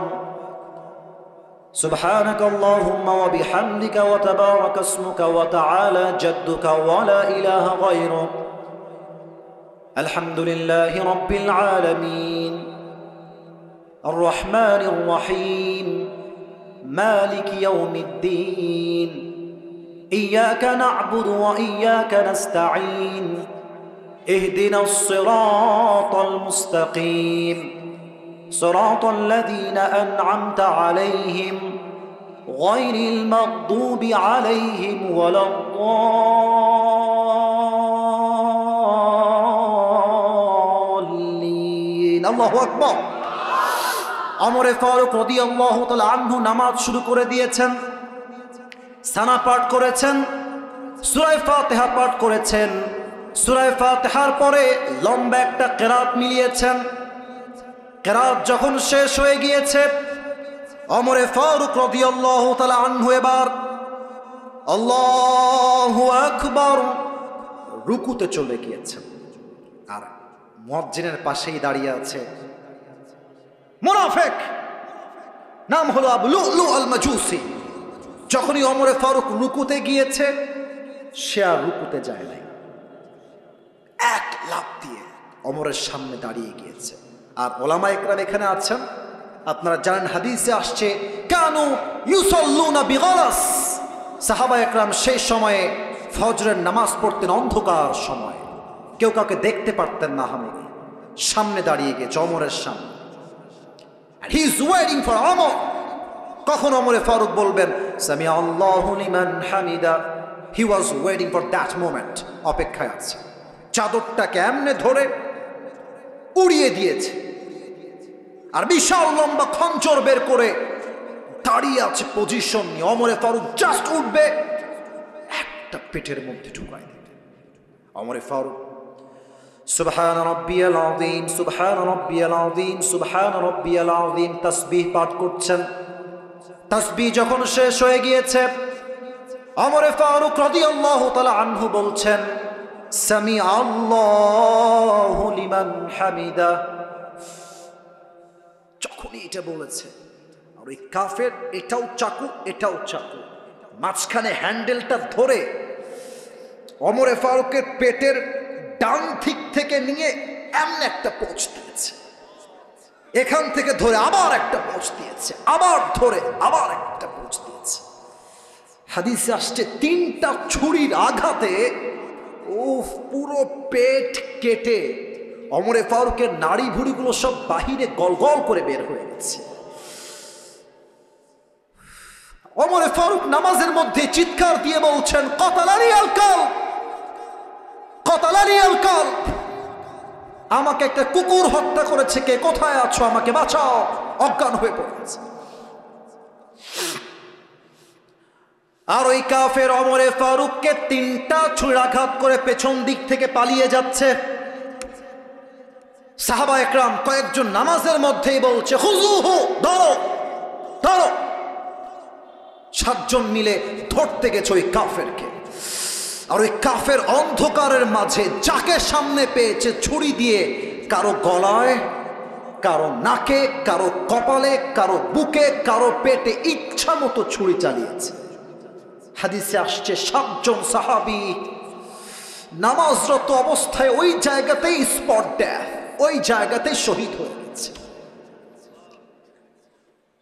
সুবহানাক আল্লাহুম্মা ওয়া বিহামদিকা ওয়া তাবারাকা ইসমুকা ওয়া তাআলা জাদ্দুকা ওয়া লা ইলাহা গায়রুক, আলহামদুলিল্লাহি রাব্বিল আলামিন, আর রহমানির রহিম, মালিক ইয়াউমিদ্দিন, إياك نعبد وإياك نستعين اهدنا الصراط المستقيم صراط الذين أنعمت عليهم غير المغضوب عليهم ولا الضالين الله أكبر ওমর ফারুক রাদিয়াল্লাহু তাআলা আনহু নামাজ শুরু করে দিয়েছেন সানা পাঠ করেছেন সূরা ফাতিহা পাঠ করেছেন সূরা ফাতিহার পরে লম্বা একটা কিরাত মিলিয়েছেন কিরাত যখন শেষ হয়ে গিয়েছে ওমর ফারুক রাদিয়াল্লাহু তাআলা আনহু এবার আল্লাহু আকবার রুকুতে চলে গিয়েছেন আর মুয়াজ্জিনের পাশেই দাঁড়িয়ে আছে মুনাফিক নাম হলো আবু লুলু আল মাজুসি যখনই ওমর ফারুক রুকুতে গিয়েছে সে আর রুকুতে যায় নাই এক লাফ দিয়ে ওমরের সামনে দাঁড়িয়ে গিয়েছে আর ওলামা ইকরাম এখানে আছেন আপনারা জানেন হাদিসে আসছে কানু ইউসাল্লুনা বিগালাস সাহাবা ইকরাম সেই সময়ে ফজরের নামাজ পড়তেন অন্ধকার সময় কেউ কাউকে দেখতে পারতেন না হামিকে সামনে দাঁড়িয়ে গিয়েছে ওমরের সামনে and he is waiting for Umar কখন ওমর ফারুক বলবেন সামি আল্লাহু লিমান Hamida he was waiting for that moment অপেক্ষায় আছে চাদরটাকে এমনে ধরে উড়িয়ে দিয়েছে আর বিশাল লম্বা খঞ্জর বের করে দাঁড়িয়ে আছে পজিশন নিয়ে ওমর ফারুক জাস্ট উঠবে একটা পেটের মধ্যে ঢুকায় দিবে ওমর ফারুক সুবহান রাব্বিয়াল আযীম সুবহান রাব্বিয়াল আযীম সুবহান রাব্বিয়াল আযীম তাসবিহ পাঠ করছেন তাসবিহ যখন শেষ হয়ে গিয়েছে ওমর ফারুক রাদিয়াল্লাহু তাআলা আনহু বলছেন সামি আল্লাহু লিমান হামিদা যখনই এটা বলেছে আর ওই কাফের এটাও চাকু মাঝখানে হ্যান্ডেলটা ধরে ওমর ফারুকের পেটের ডান দিক থেকে নিয়ে এমন একটা পোঁচ দিয়েছে এখান থেকে ধরে আবার একটা পোঁচ দিয়েছে আবার ধরে আবার একটা পোঁচ দিয়েছে হাদিসে আসছে 3টা ছুরির আঘাতে পুরো পেট কেটে ওমর ফারুকের নাড়ি ভুড়িগুলো সব বাহিরে গলগল করে বের হয়ে গেছে ওমর ফারুক নামাজের মধ্যে চিৎকার দিয়ে বলছেন কতালানি আল কালব কতালানি আল কালব আমাকে একটা কুকুর হত্যা করেছে কে কোথায় আছো আমাকে বাঁচাও অজ্ঞান হয়ে পড়েছে আর ওই কাফের ওমর ফারুককে 3টা ছুরাঘাত করে পেছন দিক থেকে পালিয়ে যাচ্ছে সাহাবা একরাম কয়েকজন নামাজের মধ্যেই বলছে হুজুহু ধরো ধরো 7 জন মিলে ধরতে গেছে ওই কাফেরকে আর ওই কাফের অন্ধকারের মাঝে যাকে সামনে পেয়েছে ছুরি দিয়ে কারো গলায় কারো নাকে কারো কপালে কারো বুকে কারো পেটে ইচ্ছা মতো ছুরি চালিয়েছে হাদিসে আসছে 7 জন সাহাবী নামাজরত অবস্থায় ওই জায়গাতেই স্পট ডেথ ওই জায়গাতেই শহীদ হয়ে গেছে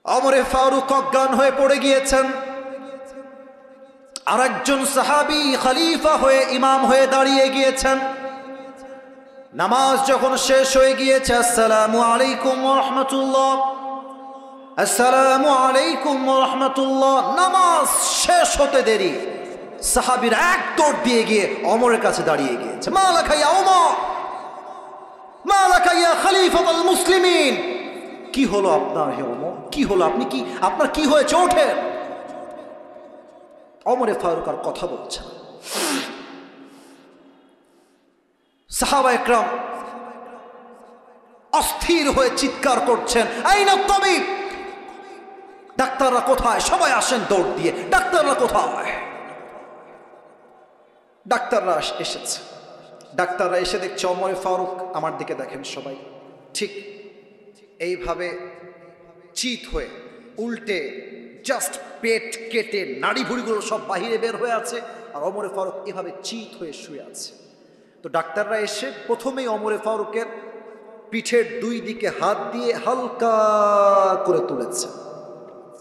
ওমর ফারুক অজ্ঞান হয়ে পড়ে গিয়েছেন আরেকজন সাহাবী খলিফা হয়ে ইমাম হয়ে দাঁড়িয়ে গিয়েছেন নামাজ যখন শেষ হয়ে গিয়েছে আসসালামু আলাইকুম ওয়া রাহমাতুল্লাহ আসসালামু আলাইকুম ওয়া রাহমাতুল্লাহ নামাজ শেষ হতে দেরি সাহাবীর এক দৌড় দিয়ে গিয়ে ওমরের কাছে দাঁড়িয়ে গিয়েছে মালাকা ইয়া ওমর মালাকা ইয়া খলিফাতুল মুসলিমিন কি হলো আপনার হে ওমর কি হলো আপনি কি আপনার কি হয়েছে ওঠেন ওমর ফারুক আর কথা বলছেন সাহাবা একরাম অস্থির হয়ে চিৎকার করছেন আইনা তাবিব ডাক্তাররা কোথায় সবাই আসেন দৌড় দিয়ে ডাক্তাররা কোথায় ডাক্তাররা এসেছে ডাক্তাররা এসে দেখছে ওমর ফারুক আমার দিকে দেখেন সবাই ঠিক এইভাবে চিত হয়ে উল্টে জাস্ট পেট কেটে নাড়ি ভুড়িগুলো সব বাহিরে বের হয়ে আছে আর ওমর ফারুক এভাবে চিত হয়ে শুয়ে আছে তো ডাক্তাররা এসে প্রথমেই ওমর ফারুকের পিঠের 2 দিকে হাত দিয়ে হালকা করে তুলেছে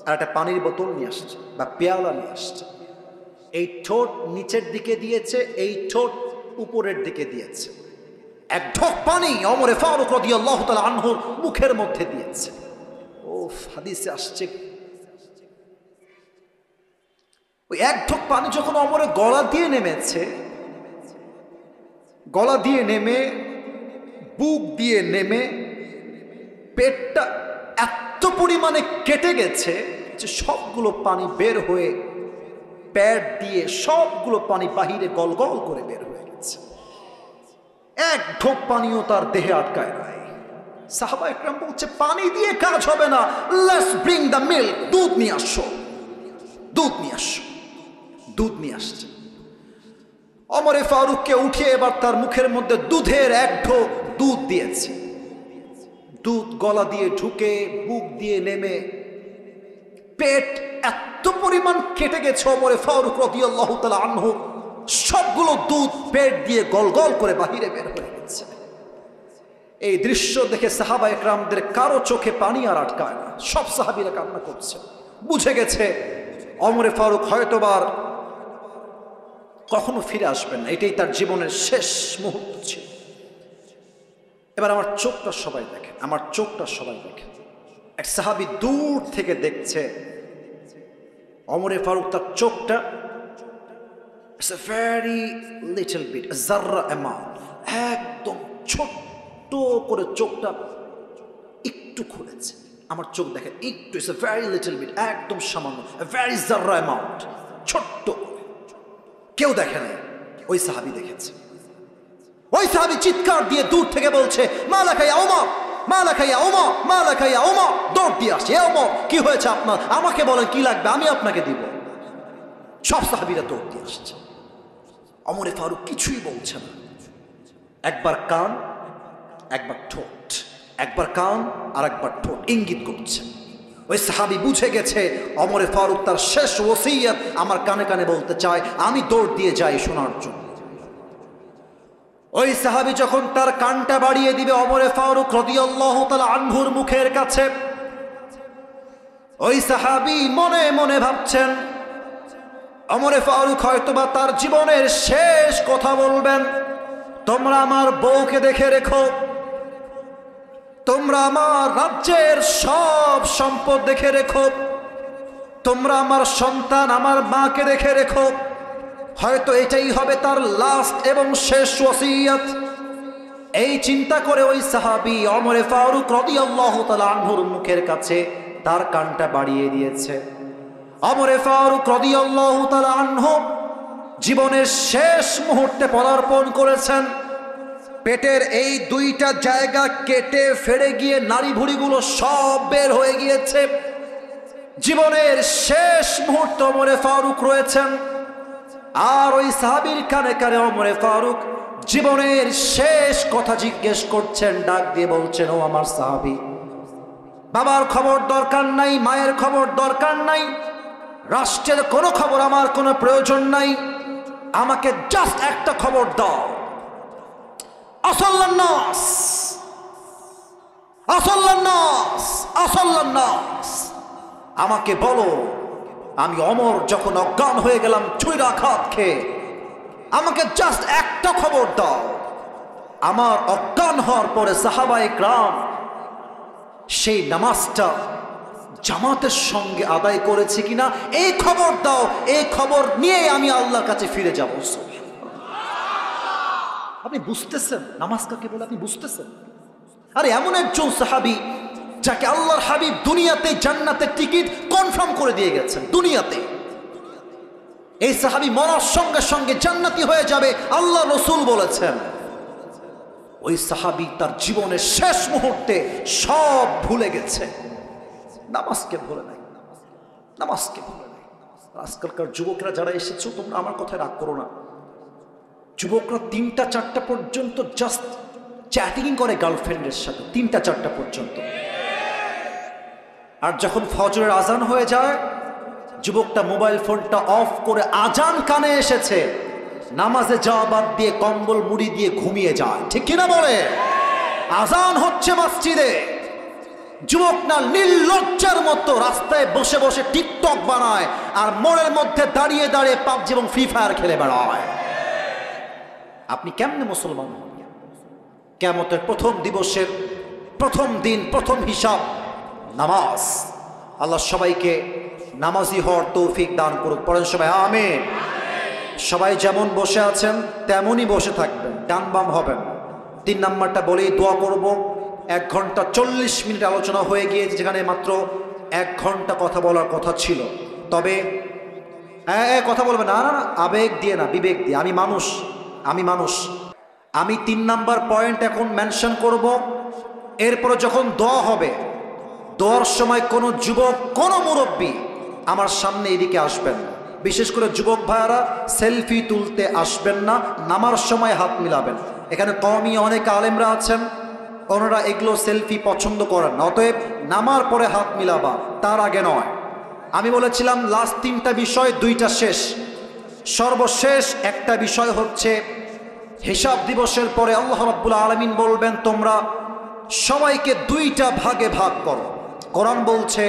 আর একটা পানির বোতল নিয়ে আসছে বা পেয়ালা নিয়ে আসছে এই ঠোঁট নিচের দিকে দিয়েছে, এই ঠোঁট উপরের দিকে দিয়েছে। এক ঢোক পানি ওমর ফারুক রাদিয়াল্লাহু তাআলা আনহুর মুখের মধ্যে দিয়েছে। ও হাদিসে আসছে, ওই এক ঢোক পানি যখন ওমরের গলা দিয়ে নেমেছে, গলা দিয়ে নেমে বুক দিয়ে নেমে পেটটা এত পরিমাণে কেটে গেছে যে সবগুলো পানি বের হয়ে পেট দিয়ে সবগুলো পানি বাহিরে গলগল করে বের হয়ে গেছে। এক ঢোক পানিও তার দেহে আটকায় নাই। সাহাবা একরাম বলছে পানি দিয়ে কাজ হবে না, লেটস ব্রিং দ্য মিল্ক, দুধ নিয়ে আসো, দুধ নিয়ে আসো। দুধ নিয়ে আসছে। ওমরে ফারুককে উঠিয়ে এবার তার মুখের মধ্যে দুধের এক ঢোক দুধ দিয়েছে। দুধ গলা দিয়ে ঢুকে বুক দিয়ে নেমে পেট এত পরিমাণ কেটে গেছে ওমরে ফারুক রাদিয়াল্লাহু তাআলা আনহু, সবগুলো দুধ পেট দিয়ে গলগল করে বাহিরে বের হয়ে গেছে। এই দৃশ্য দেখে সাহাবা একরামদের কারো চোখে পানি আর আটকায় না, সব সাহাবীরা কান্না করছে। বুঝে গেছে ওমরে ফারুক হয়তোবার কখনো ফিরে আসবেন না, এটাই তার জীবনের শেষ মুহূর্ত ছিল। এবার আমার চোখটা সবাই দেখেন, আমার চোখটা সবাই দেখেন। এক সাহাবী দূর থেকে দেখছে ওমরে ফারুক, তার চোখটা it's a very little bit, জাররা অ্যামাউন্ট, একদম ছোট্ট করে চোখটা একটু খুলেছে। আমার চোখ দেখেন একটু, it's a very little bit, একদম সামান্য, ভেরি জাররা অ্যামাউন্ট, ছোট্ট। কেউ দেখে নাই, ওই সাহাবী দেখেছে। ওই সাহাবী চিৎকার দিয়ে দূর থেকে বলছে মালাকা ইয়া ওমর, মালাকা ইয়া ওমর, মালাকা ইয়া ওমর। দৌড় দিয়ে আসছে, এ ওমর কি হয়েছে আপনার, আমাকে বলেন কি লাগবে, আমি আপনাকে দিব। সব সাহাবীরা দৌড় দিয়ে আসছে। ওমরে ফারুক কিছুই বলছে না, একবার কান একবার ঠোঁট, একবার কান আর একবার ঠোঁট ইঙ্গিত করছে। ওই সাহাবী বুঝে গেছে ওমরে ফারুক তার শেষ ওসিয়ত আমার কানে কানে বলতে চায়, আমি দৌড় দিয়ে যাই শোনার জন্য। ওই সাহাবী যখন তার কানটা বাড়িয়ে দিবে ওমরে ফারুক রাদিয়াল্লাহু তাআলা আনহুর মুখের কাছে, ওই সাহাবী মনে মনে ভাবছেন ওমরে ফারুক হয়তোবা তার জীবনের শেষ কথা বলবেন, তোমরা আমার বউকে দেখে রেখো, তোমরা আমার রাজ্যের সব সম্পদ দেখে রেখো, তোমরা আমার সন্তান আমার মাকে দেখে রেখো। হয়তো এটাই হবে তার লাস্ট এবং শেষ ওসিয়ত। এই চিন্তা করে ওই সাহাবী ওমরে ফারুক রাদিয়াল্লাহু তাআলা আনহুর মুখের কাছে তার কানটা বাড়িয়ে দিয়েছে। ওমরে ফারুক রাদিয়াল্লাহু তাআলা আনহু জীবনের শেষ মুহূর্তে পদার্পণ করেছেন। পেটের এই দুইটা জায়গা কেটে ফেড়ে গিয়ে নাড়ি ভুঁড়িগুলো সব বের হয়ে গিয়েছে। জীবনের শেষ মুহূর্তে ওমরে ফারুক রয়েছেন। আর ওই সাহাবীর কানে কানে ওমরে ফারুক জীবনের শেষ কথা জিজ্ঞেস করছেন, ডাক দিয়ে বলছেন, ও আমার সাহাবী, বাবার খবর দরকার নাই, মায়ের খবর দরকার নাই, রাষ্ট্রের কোনো খবর আমার কোনো প্রয়োজন নাই, আমাকে জাস্ট একটা খবর দাও। আসল্লান নাস, আসল্লান নাস, আসল্লান নাস, আমাকে বলো আমি ওমর যখন অজ্ঞান হয়ে গেলাম ছুরিকাঘাত খেয়ে, আমাকে জাস্ট একটা খবর দাও। আমার অজ্ঞান হওয়ার পরে সাহাবায়ে কেরাম সেই নামাজটা জামাতের সঙ্গে আদায় করেছে কিনা এই খবর দাও, এই খবর নিয়ে আমি আল্লাহর কাছে ফিরে যাব। আপনি বুঝতেছেন নামাজ কাকে বলে? আপনি বুঝতেছেন? আরে এমন একজন সাহাবী যাকে আল্লাহর হাবিব দুনিয়াতে জান্নাতের টিকিট কনফার্ম করে দিয়ে গেছেন দুনিয়াতে। এই সাহাবী মরার সঙ্গে সঙ্গে জান্নাতি হয়ে যাবে, আল্লাহ রাসূল বলেছেন। ওই সাহাবী তার জীবনের শেষ মুহূর্তে সব ভুলে গেছে, নামাজকে ভুলে নাই, নামাজকে ভুলে নাই। আজকালকার যুবকরা যারা এসেছো, তোমরা আমার কথায় রাগ করো না। যুবকরা 3টা 4টা পর্যন্ত জাস্ট চ্যাটিং করে গার্লফ্রেন্ডের সাথে, 3টা 4টা পর্যন্ত। আর যখন ফজরের আজান হয়ে যায়, যুবকটা মোবাইল ফোনটা অফ করে, আজান কানে এসেছে, নামাজে যাওয়া বাদ দিয়ে কম্বল মুড়ি দিয়ে ঘুমিয়ে যায়। ঠিক কিনা বলে? আজান হচ্ছে মসজিদে, যুবক না নির্লজ্জার মতো রাস্তায় বসে বসে টিকটক বানায় আর মোড়ের মধ্যে দাঁড়িয়ে দাঁড়িয়ে পাবজি এবং ফ্রি ফায়ার খেলে বেড়ায়। আপনি কেমনে মুসলমান হন? কিয়ামতের প্রথম দিবসের প্রথম দিন, প্রথম হিসাব নামাজ। আল্লাহ সবাইকে নামাজি হওয়ার তৌফিক দান করুক। পড়েন সবাই আমিন। সবাই যেমন বসে আছেন তেমনই বসে থাকবেন, ডান বাম হবেন। 3 নাম্বারটা বলেই দোয়া করব। 1 ঘন্টা 40 মিনিট আলোচনা হয়ে গিয়েছে, যেখানে মাত্র 1 ঘন্টা কথা বলার কথা ছিল। তবে কথা বলবে না, না না, আবেগ দিয়ে না, বিবেক দিয়ে। আমি মানুষ। আমি 3 নাম্বার পয়েন্ট এখন মেনশন করব। এরপরে যখন দোয়া হবে, দোয়ার সময় কোনো যুবক, কোনো মুরব্বী আমার সামনে এদিকে আসবেন না। বিশেষ করে যুবক ভাইয়ারা সেলফি তুলতে আসবেন না, নামার সময় হাত মিলাবেন। এখানে কওমি অনেক আলেমরা আছেন, ওনারা এগুলো সেলফি পছন্দ করেন না। অতএব নামার পরে হাত মিলাবা, তার আগে নয়। আমি বলেছিলাম লাস্ট 3টা বিষয়, 2টা শেষ। সর্বশেষ একটা বিষয় হচ্ছে হিসাব দিবসের পরে আল্লাহ রাব্বুল আলামিন বলবেন তোমরা সবাইকে 2টা ভাগে ভাগ করো। কোরআন বলছে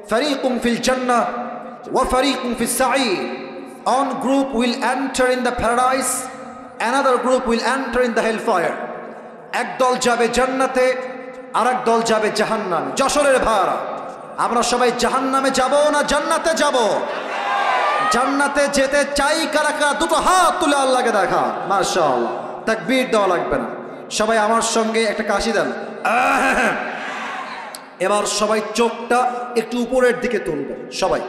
ফারিকুম ফিল জান্নাহ ওয়া ফারিকুম ফিস সাঈর। One group will enter in the paradise, another group will enter in the hellfire. একদল যাবে জান্নাতে, আরেক দল যাবে জাহান্নামে। যশোরের ভাইরা, আমরা সবাই জাহান্নামে যাব না জান্নাতে যাব? জান্নাতে যেতে চাই কারা কারা? 2টো হাত তুলে আল্লাহকে দেখা। মাশাআল্লাহ, তাকবীর দেওয়া লাগবে না। সবাই আমার সঙ্গে একটা কাশি দেন। এবার সবাই চোখটা একটু উপরের দিকে তুলবেন। সবাই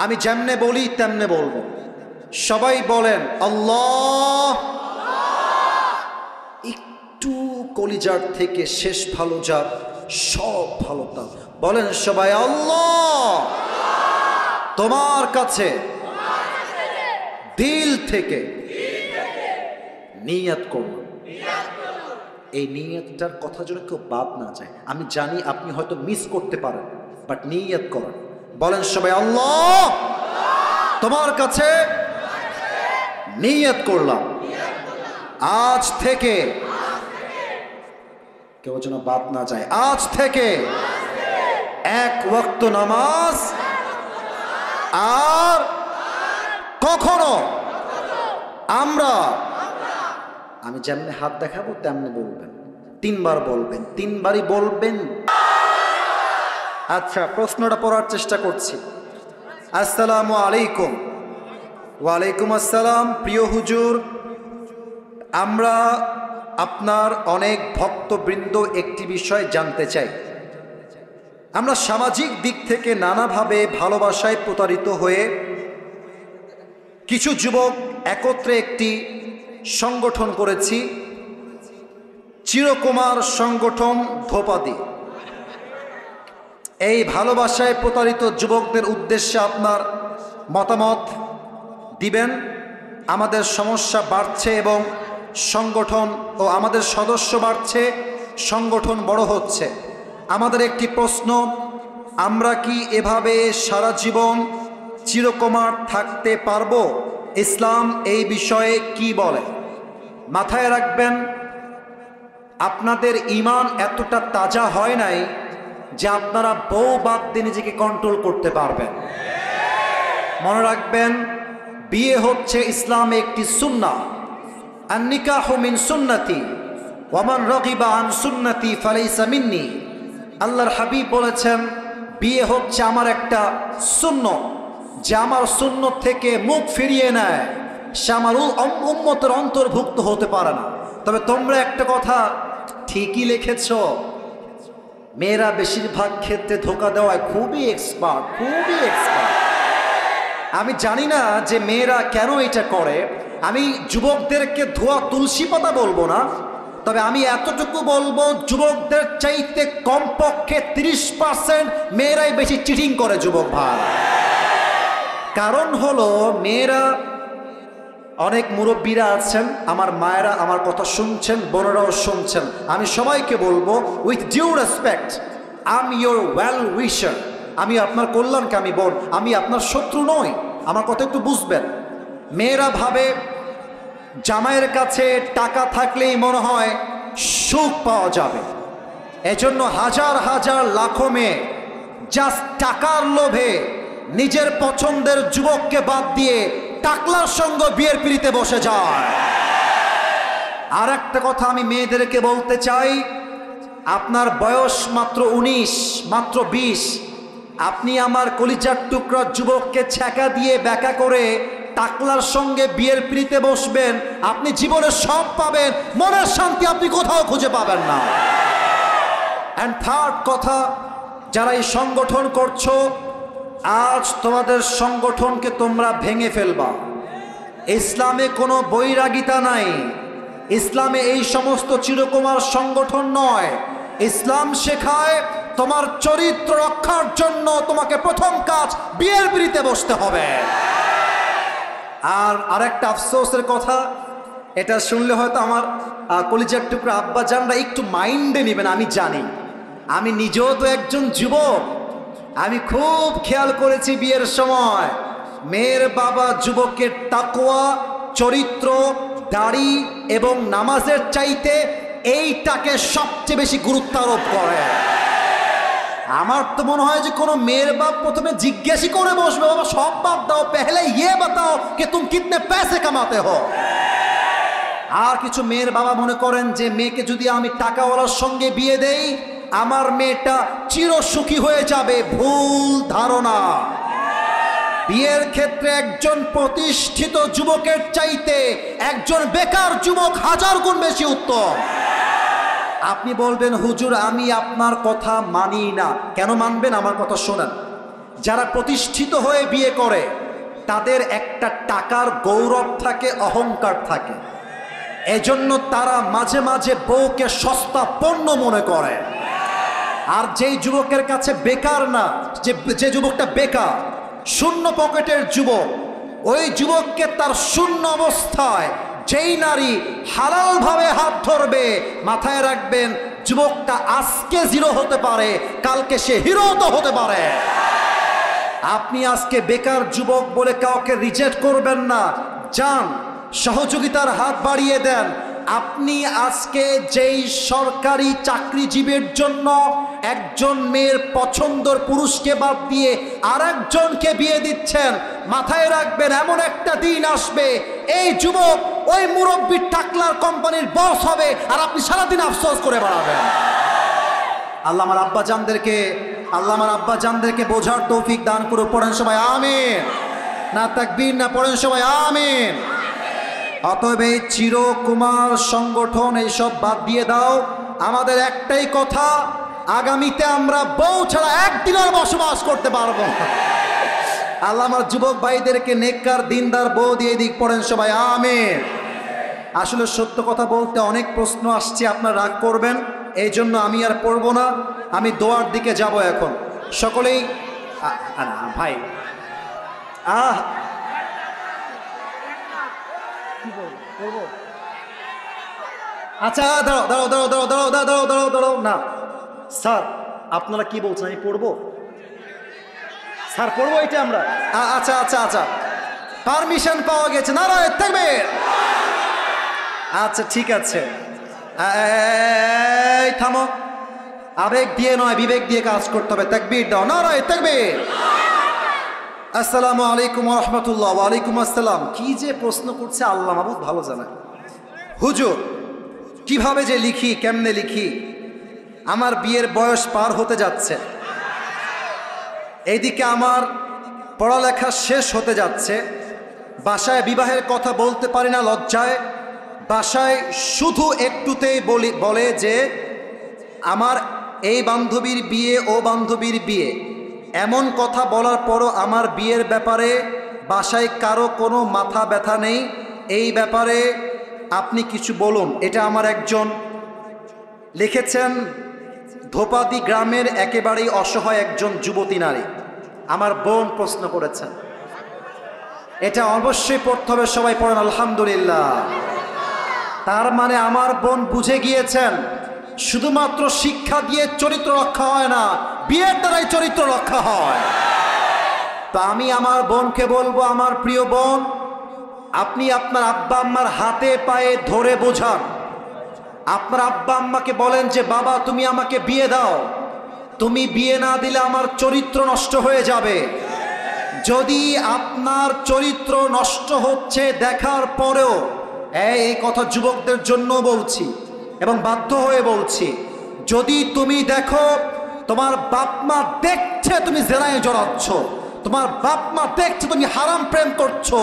আমি যেমনে বলি তেমনে বলবেন। সবাই বলেন আল্লাহ। একটু কলিজার থেকে শেষ ভালো যার, সব ভালো তার। বলেন সবাই আল্লাহ। তোমার কাছে দিল থেকে নিয়ত করুন। এই নিয়তটার কথা যেন কেউ বাদ না যায়। আমি জানি আপনি হয়তো মিস করতে পারেন, বাট নিয়ত করেন। বলেন সবাই আল্লাহ, তোমার কাছে নিয়ত করলাম আজ থেকে, কেউ যেন বাদ না যায়। আজ থেকে 1 ওয়াক্ত নামাজ আর কখনো আমরা, আমি যেমনি হাত দেখাবো তেমনি বলবেন। 3 বার বলবেন, 3 বারই বলবেন। আচ্ছা, প্রশ্নটা পড়ার চেষ্টা করছি। আসসালামু আলাইকুম। ওয়ালাইকুম আসসালাম। প্রিয় হুজুর, আমরা আপনার অনেক ভক্তবৃন্দ একটি বিষয় জানতে চাই। আমরা সামাজিক দিক থেকে নানাভাবে ভালোবাসায় প্রতারিত হয়ে কিছু যুবক একত্রে একটি সংগঠন করেছি, চিরকুমার সংগঠন ধোপাদি। এই ভালোবাসায় প্রতারিত যুবকদের উদ্দেশ্যে আপনার মতামত দিবেন। আমাদের সমস্যা বাড়ছে এবং সংগঠন ও আমাদের সদস্য বাড়ছে, সংগঠন বড় হচ্ছে। আমাদের একটি প্রশ্ন, আমরা কি এভাবে সারা জীবন চিরকুমার থাকতে পারবো? ইসলাম এই বিষয়ে কি বলে? মাথায় রাখবেন, আপনাদের ঈমান এতটা তাজা হয় নাই যে আপনারা বউ বাদ দিয়ে নিজেকে কন্ট্রোল করতে পারবেন। মনে রাখবেন, বিয়ে হচ্ছে ইসলামে একটি সুন্নাহ। আন-নিকাহু মিন সুন্নতি ওয়া মান রাগিবা আন সুন্নতি ফালাইসা মিন্নি। আল্লাহর হাবিব বলেছেন, বিয়ে হচ্ছে আমার একটা সুন্নাহ, যে আমার সুন্নত থেকে মুখ ফিরিয়ে নেয় সে আমার উম্মতের অন্তর্ভুক্ত হতে পারে না। তবে তোমরা একটা কথা ঠিকই লিখেছ, মেয়েরা বেশিরভাগ ক্ষেত্রে ধোঁকা দেওয়ায় খুবই এক্সপার্ট। আমি জানি না যে মেয়েরা কেন এটা করে। আমি যুবকদেরকে ধোয়া তুলসী পাতা বলবো না, তবে আমি এতটুকু বলবো, যুবকদের চাইতে কমপক্ষে 30% মেয়েরাই বেশি চিটিং করে যুবক ভাই। কারণ হলো, মেয়েরা, অনেক মুরব্বীরা আছেন, আমার মায়েরা আমার কথা শুনছেন, বোনেরাও শুনছেন। আমি সবাইকে বলবো, with due respect, I am your well wisher. আমি আপনার কল্যাণকামী বোন, আমি আপনার শত্রু নই। আমার কথা একটু বুঝবেন। মেয়েরা ভাবে জামাইয়ের কাছে টাকা থাকলেই মনে হয় সুখ পাওয়া যাবে। এজন্য হাজার হাজার লাখো মেয়ে জাস্ট টাকার লোভে নিজের পছন্দের যুবককে বাদ দিয়ে টাকলার সঙ্গে বিয়ের পিড়িতে বসে যায়। আর একটা কথা আমি মেয়েদেরকে বলতে চাই, আপনার বয়স মাত্র 19, মাত্র 20, আপনি আমার কলিজার টুকরা যুবককে ছ্যাঁকা দিয়ে ব্যাকা করে টাকলার সঙ্গে বিয়ের পিড়িতে বসবেন, আপনি জীবনে সব পাবেন, মনের শান্তি আপনি কোথাও খুঁজে পাবেন না। অ্যান্ড থার্ড কথা, যারা এই সংগঠন করছো, আজ তোমাদের সংগঠনকে তোমরা ভেঙে ফেলবা। ইসলামে কোনো বৈরাগিতা নাই, ইসলামে এই সমস্ত চিরকুমার সংগঠন নয়। ইসলাম শেখায় তোমার চরিত্র রক্ষার জন্য তোমাকে প্রথম কাজ বিয়ের পিড়িতে বসতে হবে। আর আরেকটা আফসোসের কথা, এটা শুনলে হয়তো আমার কলিজার টুকরা আব্বা জানরা একটু মাইন্ডে নেবেন, আমি জানি। আমি নিজেও তো একজন যুবক, আমি খুব খেয়াল করেছি বিয়ের সময় মেয়ের বাবা যুবকের তাকওয়া, চরিত্র, দাড়ি এবং নামাজের চাইতে এইটাকে সবচেয়ে বেশি গুরুত্ব আরোপ করে। আমার তো মনে হয় যে কোনো মেয়ের বাপ প্রথমে জিজ্ঞাসা করে বসবে, বাবা সব বাদ দাও, পেহলে ইয়ে বাতাও कि तुम कितने पैसे कमाते हो। আর কিছু মেয়ের বাবা মনে করেন যে মেয়েকে যদি আমি টাকাওয়ালার সঙ্গে বিয়ে দেই আমার মেয়েটা চিরসুখী হয়ে যাবে। ভুল ধারণা। বিয়ের ক্ষেত্রে একজন প্রতিষ্ঠিত যুবকের চাইতে একজন বেকার যুবক হাজার গুণ বেশি উত্তম। আপনি বলবেন হুজুর আমি আপনার কথা মানি না। কেন মানবেন? আমার কথা শোনেন। যারা প্রতিষ্ঠিত হয়ে বিয়ে করে তাদের একটা টাকার গৌরব থাকে, অহংকার থাকে, এজন্য তারা মাঝে মাঝে বউকে সস্তা পণ্য মনে করে। আর যেই যুবকের কাছে বেকার না, যে যুবকটা বেকার, শূন্য পকেটের যুবক, ওই যুবককে তার শূন্য অবস্থায় যেই নারী হালালভাবে হাত ধরবে, মাথায় রাখবেন যুবকটা আজকে জিরো হতে পারে, কালকে সে হিরো তো হতে পারে। আপনি আজকে বেকার যুবক বলে কাউকে রিজেক্ট করবেন না, যান সহযোগিতার হাত বাড়িয়ে দেন। আপনি আজকে যেই সরকারি চাকরিজীবীর জন্য একজন মেয়ের পছন্দের পুরুষকে বাদ দিয়ে আরেকজনকে বিয়ে দিচ্ছেন, মাথায় রাখবেন এমন একটা দিন আসবে এই যুবক ওই মুরব্বী টাকলার কোম্পানির বস হবে, আর আপনি সারাদিন আফসোস করে বেড়াবেন। আল্লাহ আমার আব্বা জানদেরকে বোঝার তৌফিক দান করে। পড়েন সবাই আমিন। না তাকবীর না, পড়েন সবাই আমিন। অতএব এই চিরকুমার সংগঠন এইসব বাদ দিয়ে দাও। আমাদের একটাই কথা, আগামীতে আমরা বউ ছাড়া একদিনের বসবাস করতে পারবো। আল্লাহ আমার যুবক ভাইদেরকে নেককার দিনদার বউ দিয়ে দিক। পড়েন সবাই আমিন। আসলে সত্য কথা বলতে অনেক প্রশ্ন আসছে, আপনারা রাগ করবেন, এই জন্য আমি আর পড়বো না, আমি দোয়ার দিকে যাব এখন। সকলেই ভাই আচ্ছা দাঁড়াও দাঁড়াও দাঁড়াও দাঁড়াও দাঁড়াও দাঁড়াও দাঁড়াও দাঁড়াও না স্যার, আপনারা কি বলছেন আমি পড়বো? স্যার পড়বো এটা আমরা? আচ্ছা আচ্ছা আচ্ছা, পারমিশন পাওয়া গেছে, নারায়ে তাকবীর। আচ্ছা ঠিক আছে, এই থামো, আবেগ দিয়ে নয় বিবেক দিয়ে কাজ করতে হবে। তাকবীর দাও, নারায়ে তাকবীর। আসসালামু আলাইকুম ওয়া রাহমাতুল্লাহ। ওয়া আলাইকুম আসসালাম। কি যে প্রশ্ন করছে আল্লাহ মাবুদ ভালো জানে। হুজুর কিভাবে যে লিখি, কেমনে লিখি, আমার বিয়ের বয়স পার হতে যাচ্ছে, এইদিকে আমার পড়ালেখা শেষ হতে যাচ্ছে, বাসায় বিবাহের কথা বলতে পারি না লজ্জায়, বাসায় শুধু একটুতেই বলে যে আমার এই বান্ধবীর বিয়ে, ও বান্ধবীর বিয়ে, এমন কথা বলার পরও আমার বিয়ের ব্যাপারে বাসায় কারো কোনো মাথা ব্যথা নেই। এই ব্যাপারে আপনি কিছু বলুন। এটা আমার একজন লিখেছেন, ধোপাদি গ্রামের একেবারেই অসহায় একজন যুবতী নারী, আমার বোন প্রশ্ন করেছেন। এটা অবশ্যই পড়তে হবে, সবাই পড়েন আলহামদুলিল্লাহ। তার মানে আমার বোন বুঝে গিয়েছেন শুধুমাত্র শিক্ষা দিয়ে চরিত্র রক্ষা হয় না, বিয়ের দ্বারাই চরিত্র রক্ষা হয়। তো আমি আমার বোনকে বলবো, আমার প্রিয় বোন, আপনি আপনার আব্বা আম্মার হাতে পায়ে ধরে বোঝান আপনার আব্বা আম্মাকে বলেন যে বাবা তুমি আমাকে বিয়ে দাও, তুমি বিয়ে না দিলে আমার চরিত্র নষ্ট হয়ে যাবে। যদি আপনার চরিত্র নষ্ট হচ্ছে দেখার পরেও, এই কথা যুবকদের জন্য বলছি এবং বাধ্য হয়ে বলছি, যদি তুমি দেখো তোমার বাপ মা দেখছে তুমি জেনায় জড়াচ্ছ, তোমার বাপ মা দেখছে তুমি হারাম প্রেম করছো,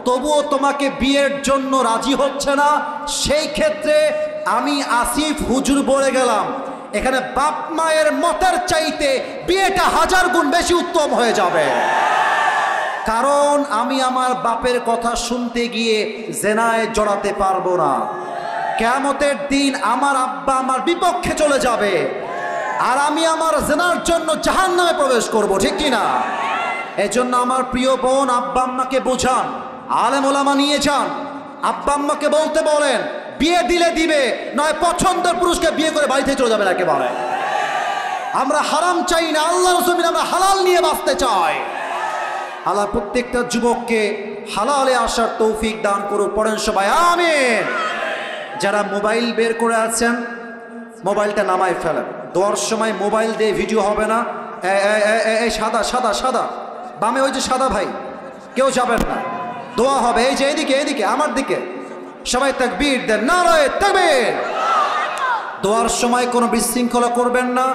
তবুও তোমাকে বিয়ের জন্য রাজি হচ্ছে না, সেই ক্ষেত্রে আমি আসিফ হুজুর বলে গেলাম এখানে বাপ মায়ের মতের চাইতে বিয়েটা 1000 গুণ বেশি উত্তম হয়ে যাবে। কারণ আমি আমার বাপের কথা শুনতে গিয়ে জেনায় জড়াতে পারবো না। কিয়ামতের দিন আমার আব্বা আমার বিপক্ষে চলে যাবে, আর আমি আমার জেনার জন্য জাহান্নামে প্রবেশ করব, ঠিক কিনা? এজন্য আমার প্রিয় বোন, আব্বা আম্মাকে বোঝান, আলেম ওলামা নিয়ে যান, আব্বা আম্মাকে বলতে বলেন বিয়ে দিলে দিবে, নয় পছন্দের পুরুষকে বিয়ে করে বাড়ি থেকে চলে যাবেন একেবারে। আমরা হারাম চাই না, আল্লাহর জমিনে আমরা হালাল নিয়ে বাঁচতে চাই। আল্লাহ প্রত্যেকটা যুবককে হালালে আসার তৌফিক দান করুক, পড়েন সবাই আমিন। যারা মোবাইল বের করে আছেন মোবাইলটা নামায় ফেলেন, দোয়ার সময় মোবাইল দিয়ে ভিডিও হবে না। এই সাদা সাদা সাদা বামে ওই যে সাদা ভাই, কেউ যাবেন না, দোয়া হবে। এই যে এদিকে এদিকে আমার দিকে সবাই তাকবীর দেন, নারায়ে তাকবীর। দোয়ার সময় কোনো বিশৃঙ্খলা করবেন না,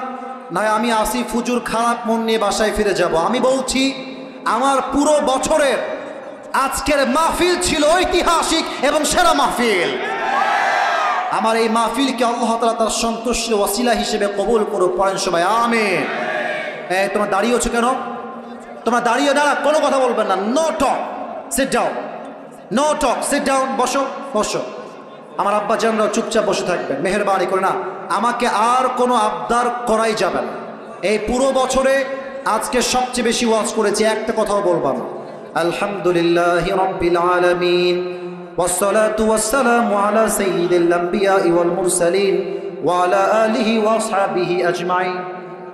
নয় আমি আসিফ হুজুর খারাপ মন নিয়ে বাসায় ফিরে যাব। আমি বলছি আমার পুরো বছরের আজকের মাহফিল ছিল ঐতিহাসিক এবং সেরা মাহফিল। আমার এই মাহফিলকে আল্লাহ তাআলা তার সন্তুষ্টির ওয়াসিলা হিসেবে কবুল করুক, পড়েন সবাই আমিন। তোমরা দাঁড়িয়েছো কেন? তোমরা দাঁড়িয়ে দাঁড়া, কোনো কথা বলবেন না, no talk, sit down, no talk, sit down, বসো বসো। আমার আব্বা জানরাও চুপচাপ বসে থাকবেন, মেহেরবানি করে। না, আমাকে আর কোনো আবদার করাই যাবে না। এই পুরো বছরে আজকে সবচেয়ে বেশি ওয়াজ করেছি, একটা কথাও বলবো না। আলহামদুলিল্লাহি রাব্বিল আলামিন, والصلاة والسلام على سيد الأنبياء والمرسلين وعلى آله وأصحابه أجمعين